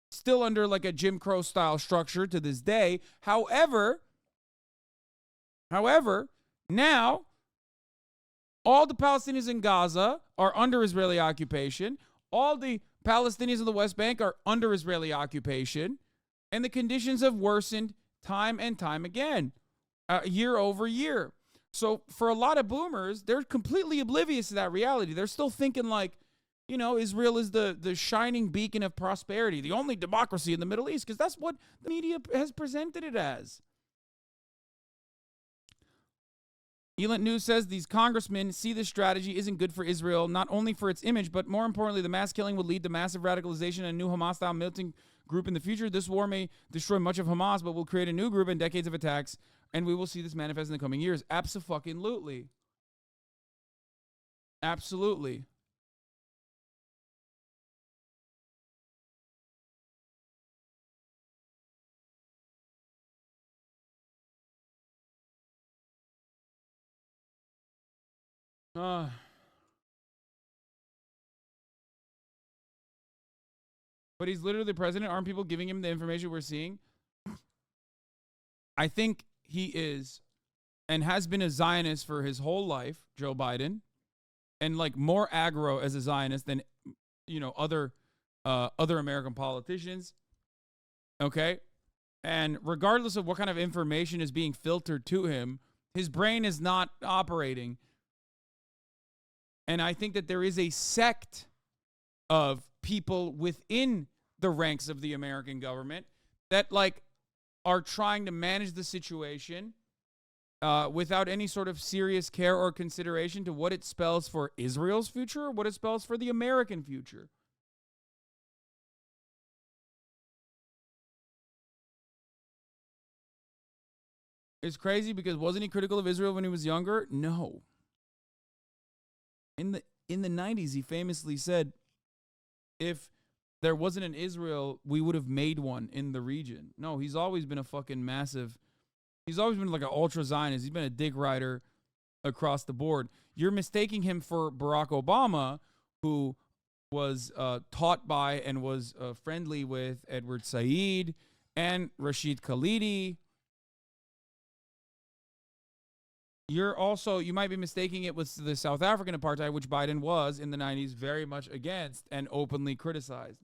Still under like a Jim Crow style structure to this day. However, now all the Palestinians in Gaza are under Israeli occupation. All the Palestinians in the West Bank are under Israeli occupation. And the conditions have worsened time and time again, year over year. So for a lot of boomers, they're completely oblivious to that reality. They're still thinking like, you know, Israel is the shining beacon of prosperity, the only democracy in the Middle East, because that's what the media has presented it as. Elent News says these congressmen see this strategy isn't good for Israel, not only for its image, but more importantly, the mass killing would lead to massive radicalization and a new Hamas-style militant group in the future. This war may destroy much of Hamas, but will create a new group and decades of attacks, and we will see this manifest in the coming years. Abso-fucking-lutely. Absolutely. But he's literally the president. Aren't people giving him the information we're seeing? I think he is and has been a Zionist for his whole life, Joe Biden, and like more aggro as a Zionist than, you know, other American politicians. Okay? And regardless of what kind of information is being filtered to him, his brain is not operating. And I think that there is a sect of people within the ranks of the American government that like are trying to manage the situation without any sort of serious care or consideration to what it spells for Israel's future or what it spells for the American future. It's crazy because wasn't he critical of Israel when he was younger? No. In the 90s, he famously said, if there wasn't an Israel, we would have made one in the region. No, he's always been a fucking massive, he's always been like an ultra Zionist. He's been a dick rider across the board. You're mistaking him for Barack Obama, who was taught by and was friendly with Edward Said and Rashid Khalidi. You might be mistaking it with the South African apartheid, which Biden was in the 90s very much against and openly criticized.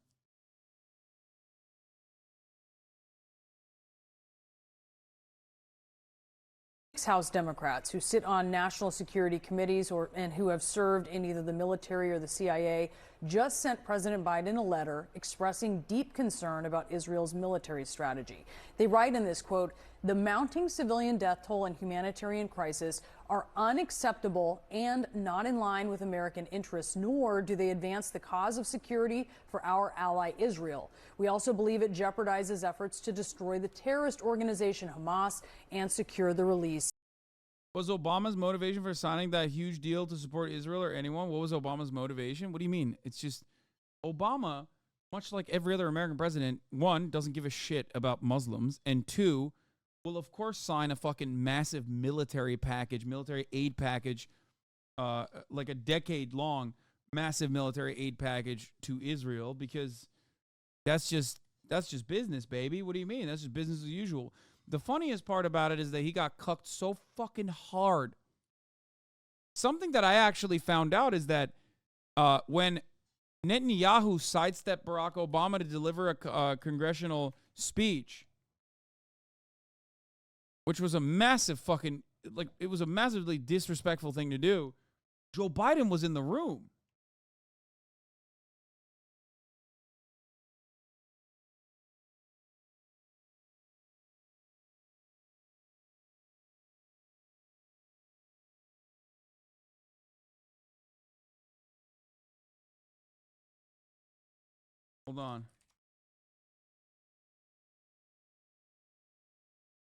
House Democrats who sit on national security committees and who have served in either the military or the CIA just sent President Biden a letter expressing deep concern about Israel's military strategy. They write in this, quote, "The mounting civilian death toll and humanitarian crisis are unacceptable and not in line with American interests, nor do they advance the cause of security for our ally Israel. We also believe it jeopardizes efforts to destroy the terrorist organization Hamas and secure the release.
Was Obama's motivation for signing that huge deal to support Israel or anyone? What was Obama's motivation? What do you mean? It's just Obama, much like every other American president, one, doesn't give a shit about Muslims, and two, will of course sign a fucking massive military package, military aid package, like a decade-long massive military aid package to Israel, because that's just business, baby. What do you mean? That's just business as usual. The funniest part about it is that he got cucked so fucking hard. Something that I actually found out is that when Netanyahu sidestepped Barack Obama to deliver a congressional speech, which was a massive fucking, like, it was a massively disrespectful thing to do, Joe Biden was in the room. Hold on.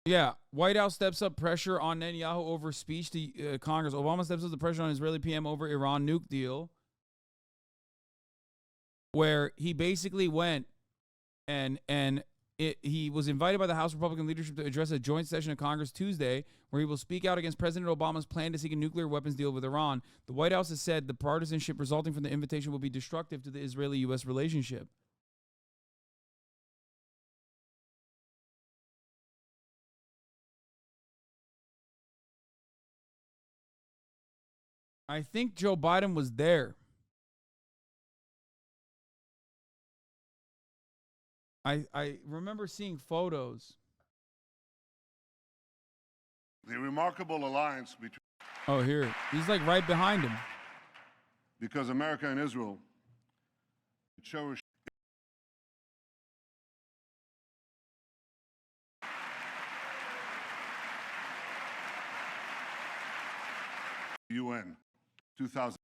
Yeah, White House steps up pressure on Netanyahu over speech to Congress. Obama steps up the pressure on Israeli PM over Iran nuke deal, where he basically went and he was invited by the House Republican leadership to address a joint session of Congress Tuesday, where he will speak out against President Obama's plan to seek a nuclear weapons deal with Iran. The White House has said the partisanship resulting from the invitation will be destructive to the Israeli-U.S. relationship. I think Joe Biden was there. I remember seeing photos.
The remarkable alliance between...
Oh, here. He's like right behind him.
Because America and Israel cherish... UN 2000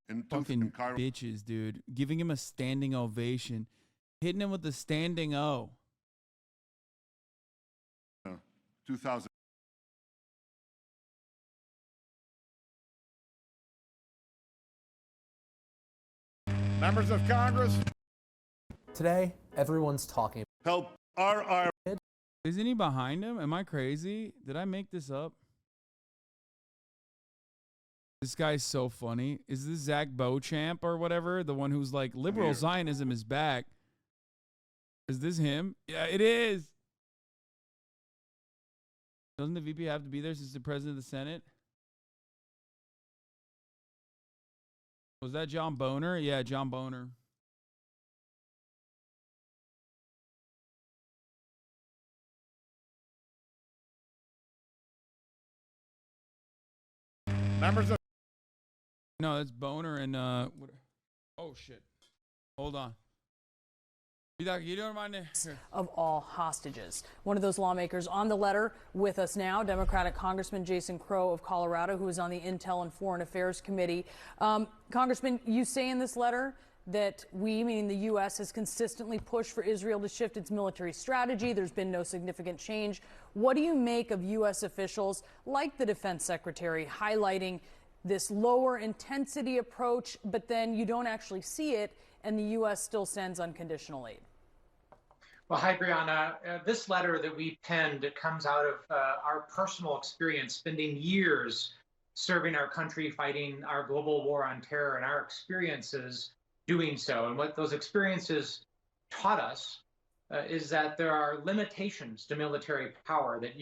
and
fucking bitches, dude. Giving him a standing ovation. Hitting him with the standing O.
2000.
Members of Congress.
Today, everyone's talking.
Help our...
Isn't he behind him? Am I crazy? Did I make this up? This guy's so funny. Is this Zach Beauchamp or whatever? The one who's like, liberal Zionism is back. Is this him? Yeah, it is. Doesn't the VP have to be there since the president of the Senate? Was that John Boner? Yeah, John Boner.
Members of...
No, that's Boner and what? Oh shit! Hold on. You don't mind
of all hostages. One of those lawmakers on the letter with us now, Democratic Congressman Jason Crow of Colorado, who is on the Intel and Foreign Affairs Committee. Congressman, you say in this letter that we, meaning the U.S., has consistently pushed for Israel to shift its military strategy. There's been no significant change. What do you make of U.S. officials like the Defense Secretary highlighting this lower intensity approach, but then you don't actually see it, and the U.S. still sends unconditional aid?
Well, hi, Brianna. This letter that we penned, it comes out of our personal experience, spending years serving our country, fighting our global war on terror, and our experiences doing so. And what those experiences taught us is that there are limitations to military power, that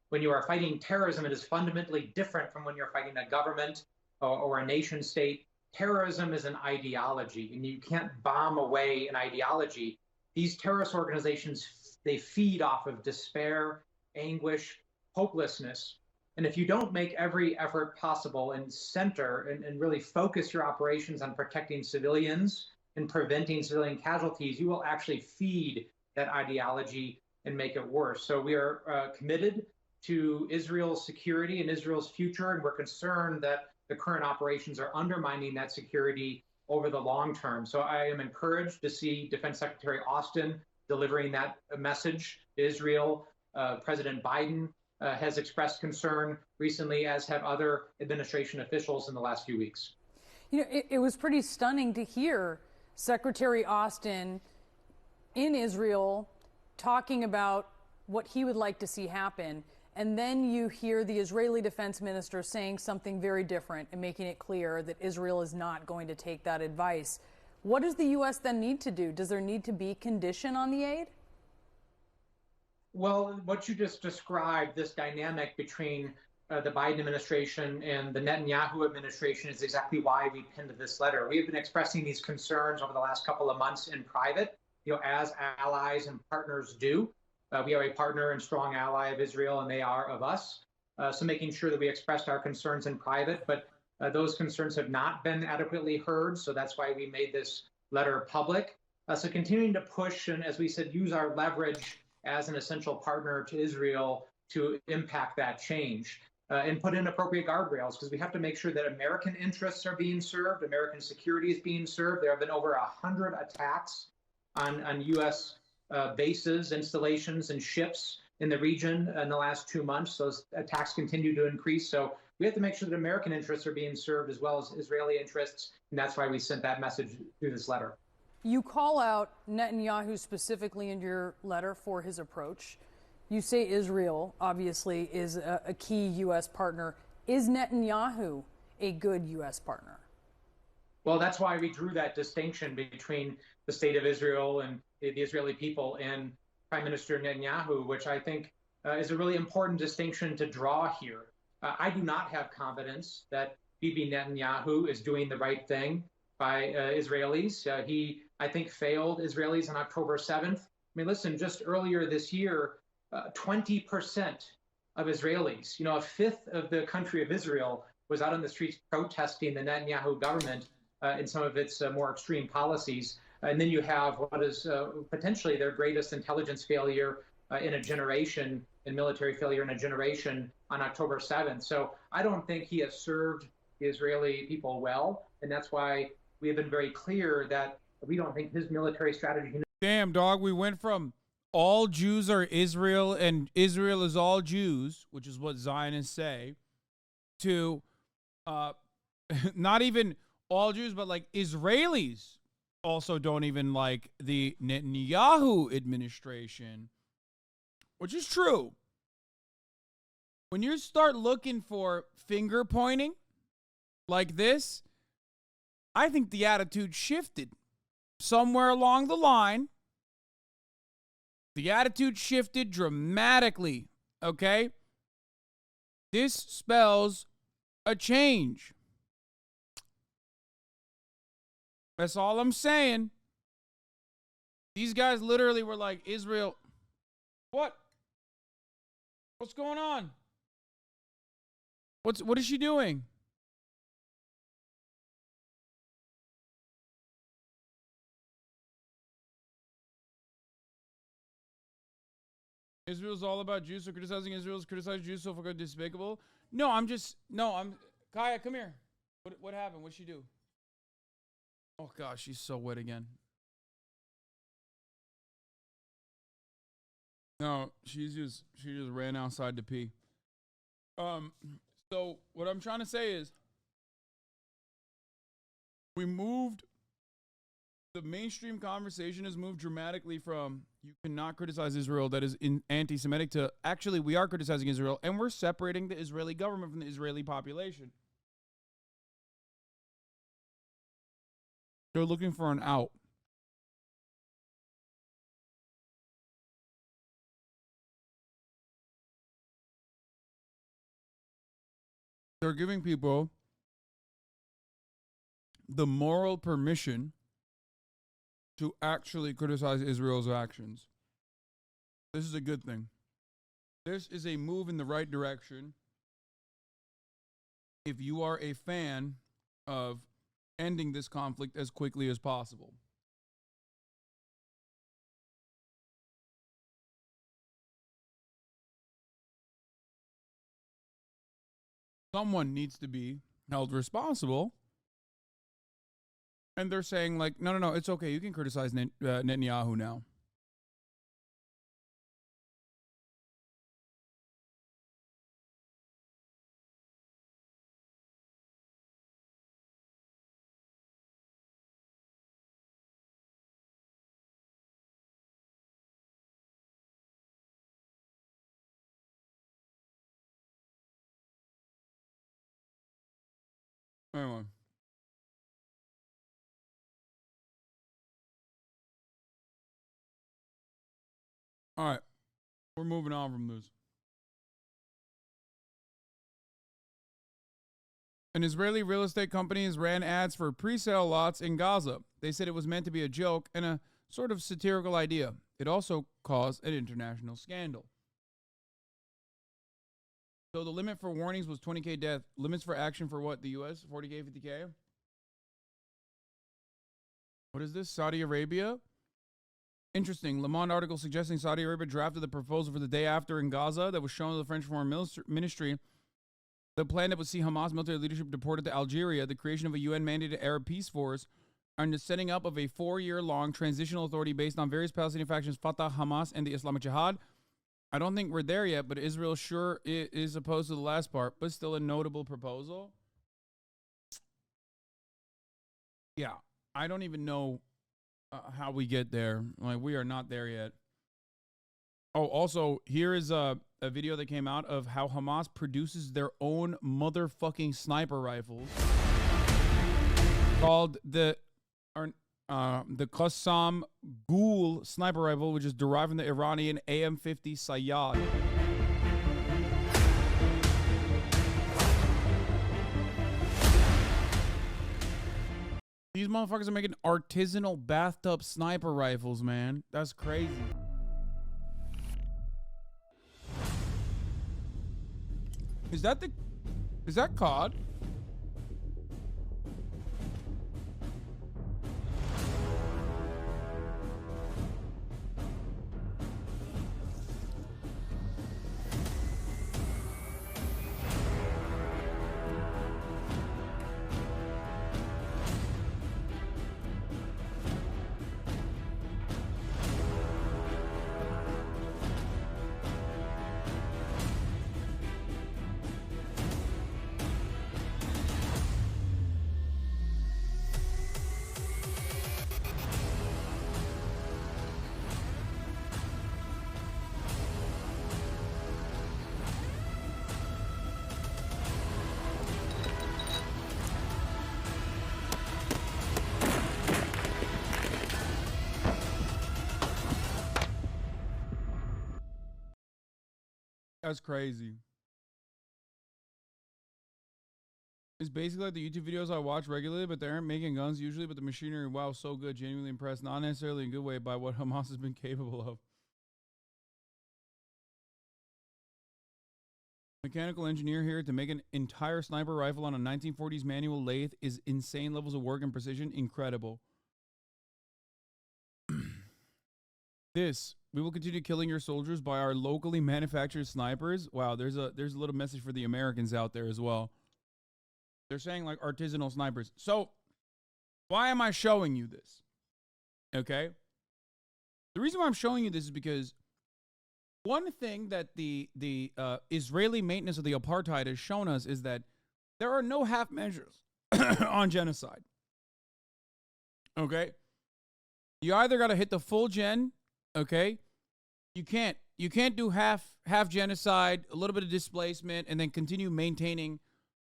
when you are fighting terrorism, it is fundamentally different from when you're fighting a government or a nation state. Terrorism is an ideology, and you can't bomb away an ideology. These terrorist organizations, they feed off of despair, anguish, hopelessness. And if you don't make every effort possible and center and really focus your operations on protecting civilians and preventing civilian casualties, you will actually feed that ideology and make it worse. So we are committed to Israel's security and Israel's future, and we're concerned that the current operations are undermining that security over the long term. So I am encouraged to see Defense Secretary Austin delivering that message to Israel. President Biden has expressed concern recently, as have other administration officials in the last few weeks.
You know, it was pretty stunning to hear Secretary Austin in Israel talking about what he would like to see happen. And then you hear the Israeli defense minister saying something very different and making it clear that Israel is not going to take that advice. What does the U.S. then need to do? Does there need to be condition on the aid?
Well, what you just described, this dynamic between the Biden administration and the Netanyahu administration, is exactly why we pinned this letter. We have been expressing these concerns over the last couple of months in private, as allies and partners do. We are a partner and strong ally of Israel, and they are of us. So making sure that we expressed our concerns in private, but those concerns have not been adequately heard. So that's why we made this letter public. So continuing to push and, as we said, use our leverage as an essential partner to Israel to impact that change and put in appropriate guardrails, because we have to make sure that American interests are being served, American security is being served. There have been over 100 attacks on U.S. Bases, installations, and ships in the region in the last 2 months. Those attacks continue to increase. So we have to make sure that American interests are being served as well as Israeli interests. And that's why we sent that message through this letter.
You call out Netanyahu specifically in your letter for his approach. You say Israel, obviously, is a key U.S. partner. Is Netanyahu a good U.S. partner?
Well, that's why we drew that distinction between the state of Israel and the Israeli people and Prime Minister Netanyahu, which I think is a really important distinction to draw here. I do not have confidence that Bibi Netanyahu is doing the right thing by Israelis. He, I think, failed Israelis on October 7th. I mean, listen, just earlier this year, 20% of Israelis, a fifth of the country of Israel, was out on the streets protesting the Netanyahu government in some of its more extreme policies. And then you have what is potentially their greatest intelligence failure in a generation, and military failure in a generation on October 7th. So I don't think he has served the Israeli people well. And that's why we have been very clear that we don't think his military strategy.
Damn, dog, we went from all Jews are Israel and Israel is all Jews, which is what Zionists say, to not even all Jews, but like Israelis also don't even like the Netanyahu administration, which is true. When you start looking for finger pointing like this, I think the attitude shifted somewhere along the line. The attitude shifted dramatically, okay? This spells a change. That's all I'm saying. These guys literally were like, Israel, what? What's going on? What is she doing? Israel's all about Jews, so criticizing Israel is criticizing Jews, so fucking despicable. Kaya, come here. What happened? What'd she do? Oh gosh, she's so wet again. No, she just ran outside to pee. So what I'm trying to say is, the mainstream conversation has moved dramatically from you cannot criticize Israel, that is anti-Semitic, to actually we are criticizing Israel and we're separating the Israeli government from the Israeli population. They're looking for an out. They're giving people the moral permission to actually criticize Israel's actions. This is a good thing. This is a move in the right direction if you are a fan of ending this conflict as quickly as possible. someone needs to be held responsible. And they're saying, like, no, it's okay. You can criticize Netanyahu now. Anyway. All right. We're moving on from this. An Israeli real estate company has ran ads for pre-sale lots in Gaza. They said it was meant to be a joke and a sort of satirical idea. It also caused an international scandal. So the limit for warnings was 20K death. Limits for action for what? The U.S.? 40K, 50K? What is this? Saudi Arabia? Interesting. Le Monde article suggesting Saudi Arabia drafted the proposal for the day after in Gaza that was shown to the French Foreign Ministry. The plan that would see Hamas military leadership deported to Algeria, the creation of a UN-mandated Arab peace force, and the setting up of a 4-year-long transitional authority based on various Palestinian factions, Fatah, Hamas, and the Islamic Jihad. I don't think we're there yet, but Israel sure is opposed to the last part, but still a notable proposal. Yeah, I don't even know how we get there. Like, we are not there yet. Oh, also, here is a video that came out of how Hamas produces their own motherfucking sniper rifles called the Qassam Ghul sniper rifle, which is derived from the Iranian AM-50 Sayyad. These motherfuckers are making artisanal bathtub sniper rifles, man. That's crazy. Is that COD? That's crazy. It's basically like the YouTube videos I watch regularly, but they aren't making guns usually, but the machinery, wow, so good. Genuinely impressed. Not necessarily in a good way by what Hamas has been capable of. Mechanical engineer here to make an entire sniper rifle on a 1940s manual lathe is insane levels of work and precision. Incredible. We will continue killing your soldiers by our locally manufactured snipers. Wow, there's a little message for the Americans out there as well. They're saying like artisanal snipers. So why am I showing you this? Okay. The reason why I'm showing you this is because one thing that the Israeli maintenance of the apartheid has shown us is that there are no half measures on genocide. Okay. You either got to hit the full gen. Okay, you can't do half genocide, a little bit of displacement, and then continue maintaining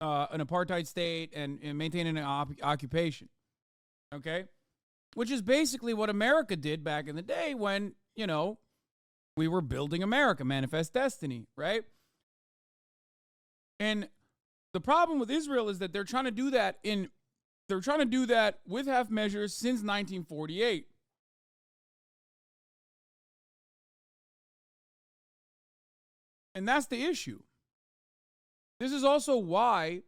an apartheid state and maintaining an occupation. Okay, which is basically what America did back in the day when, you know, we were building America, Manifest Destiny, right? And the problem with Israel is that they're trying to do that with half measures since 1948. And that's the issue. This is also why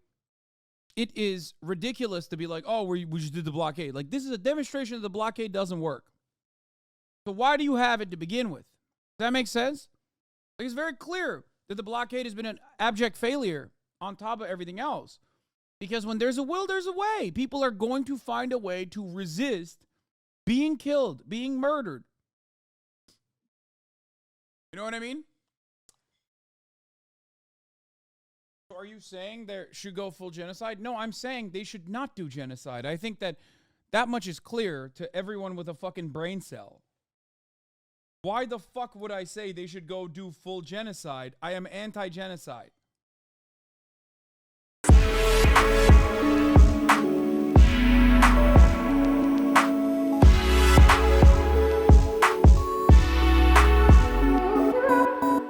it is ridiculous to be like, oh, we just did the blockade. Like, this is a demonstration that the blockade doesn't work. So why do you have it to begin with? Does that make sense? Like, it's very clear that the blockade has been an abject failure on top of everything else. Because when there's a will, there's a way. People are going to find a way to resist being killed, being murdered. You know what I mean? So are you saying there should go full genocide? No, I'm saying they should not do genocide. I think that much is clear to everyone with a fucking brain cell. Why the fuck would I say they should go do full genocide? I am anti-genocide.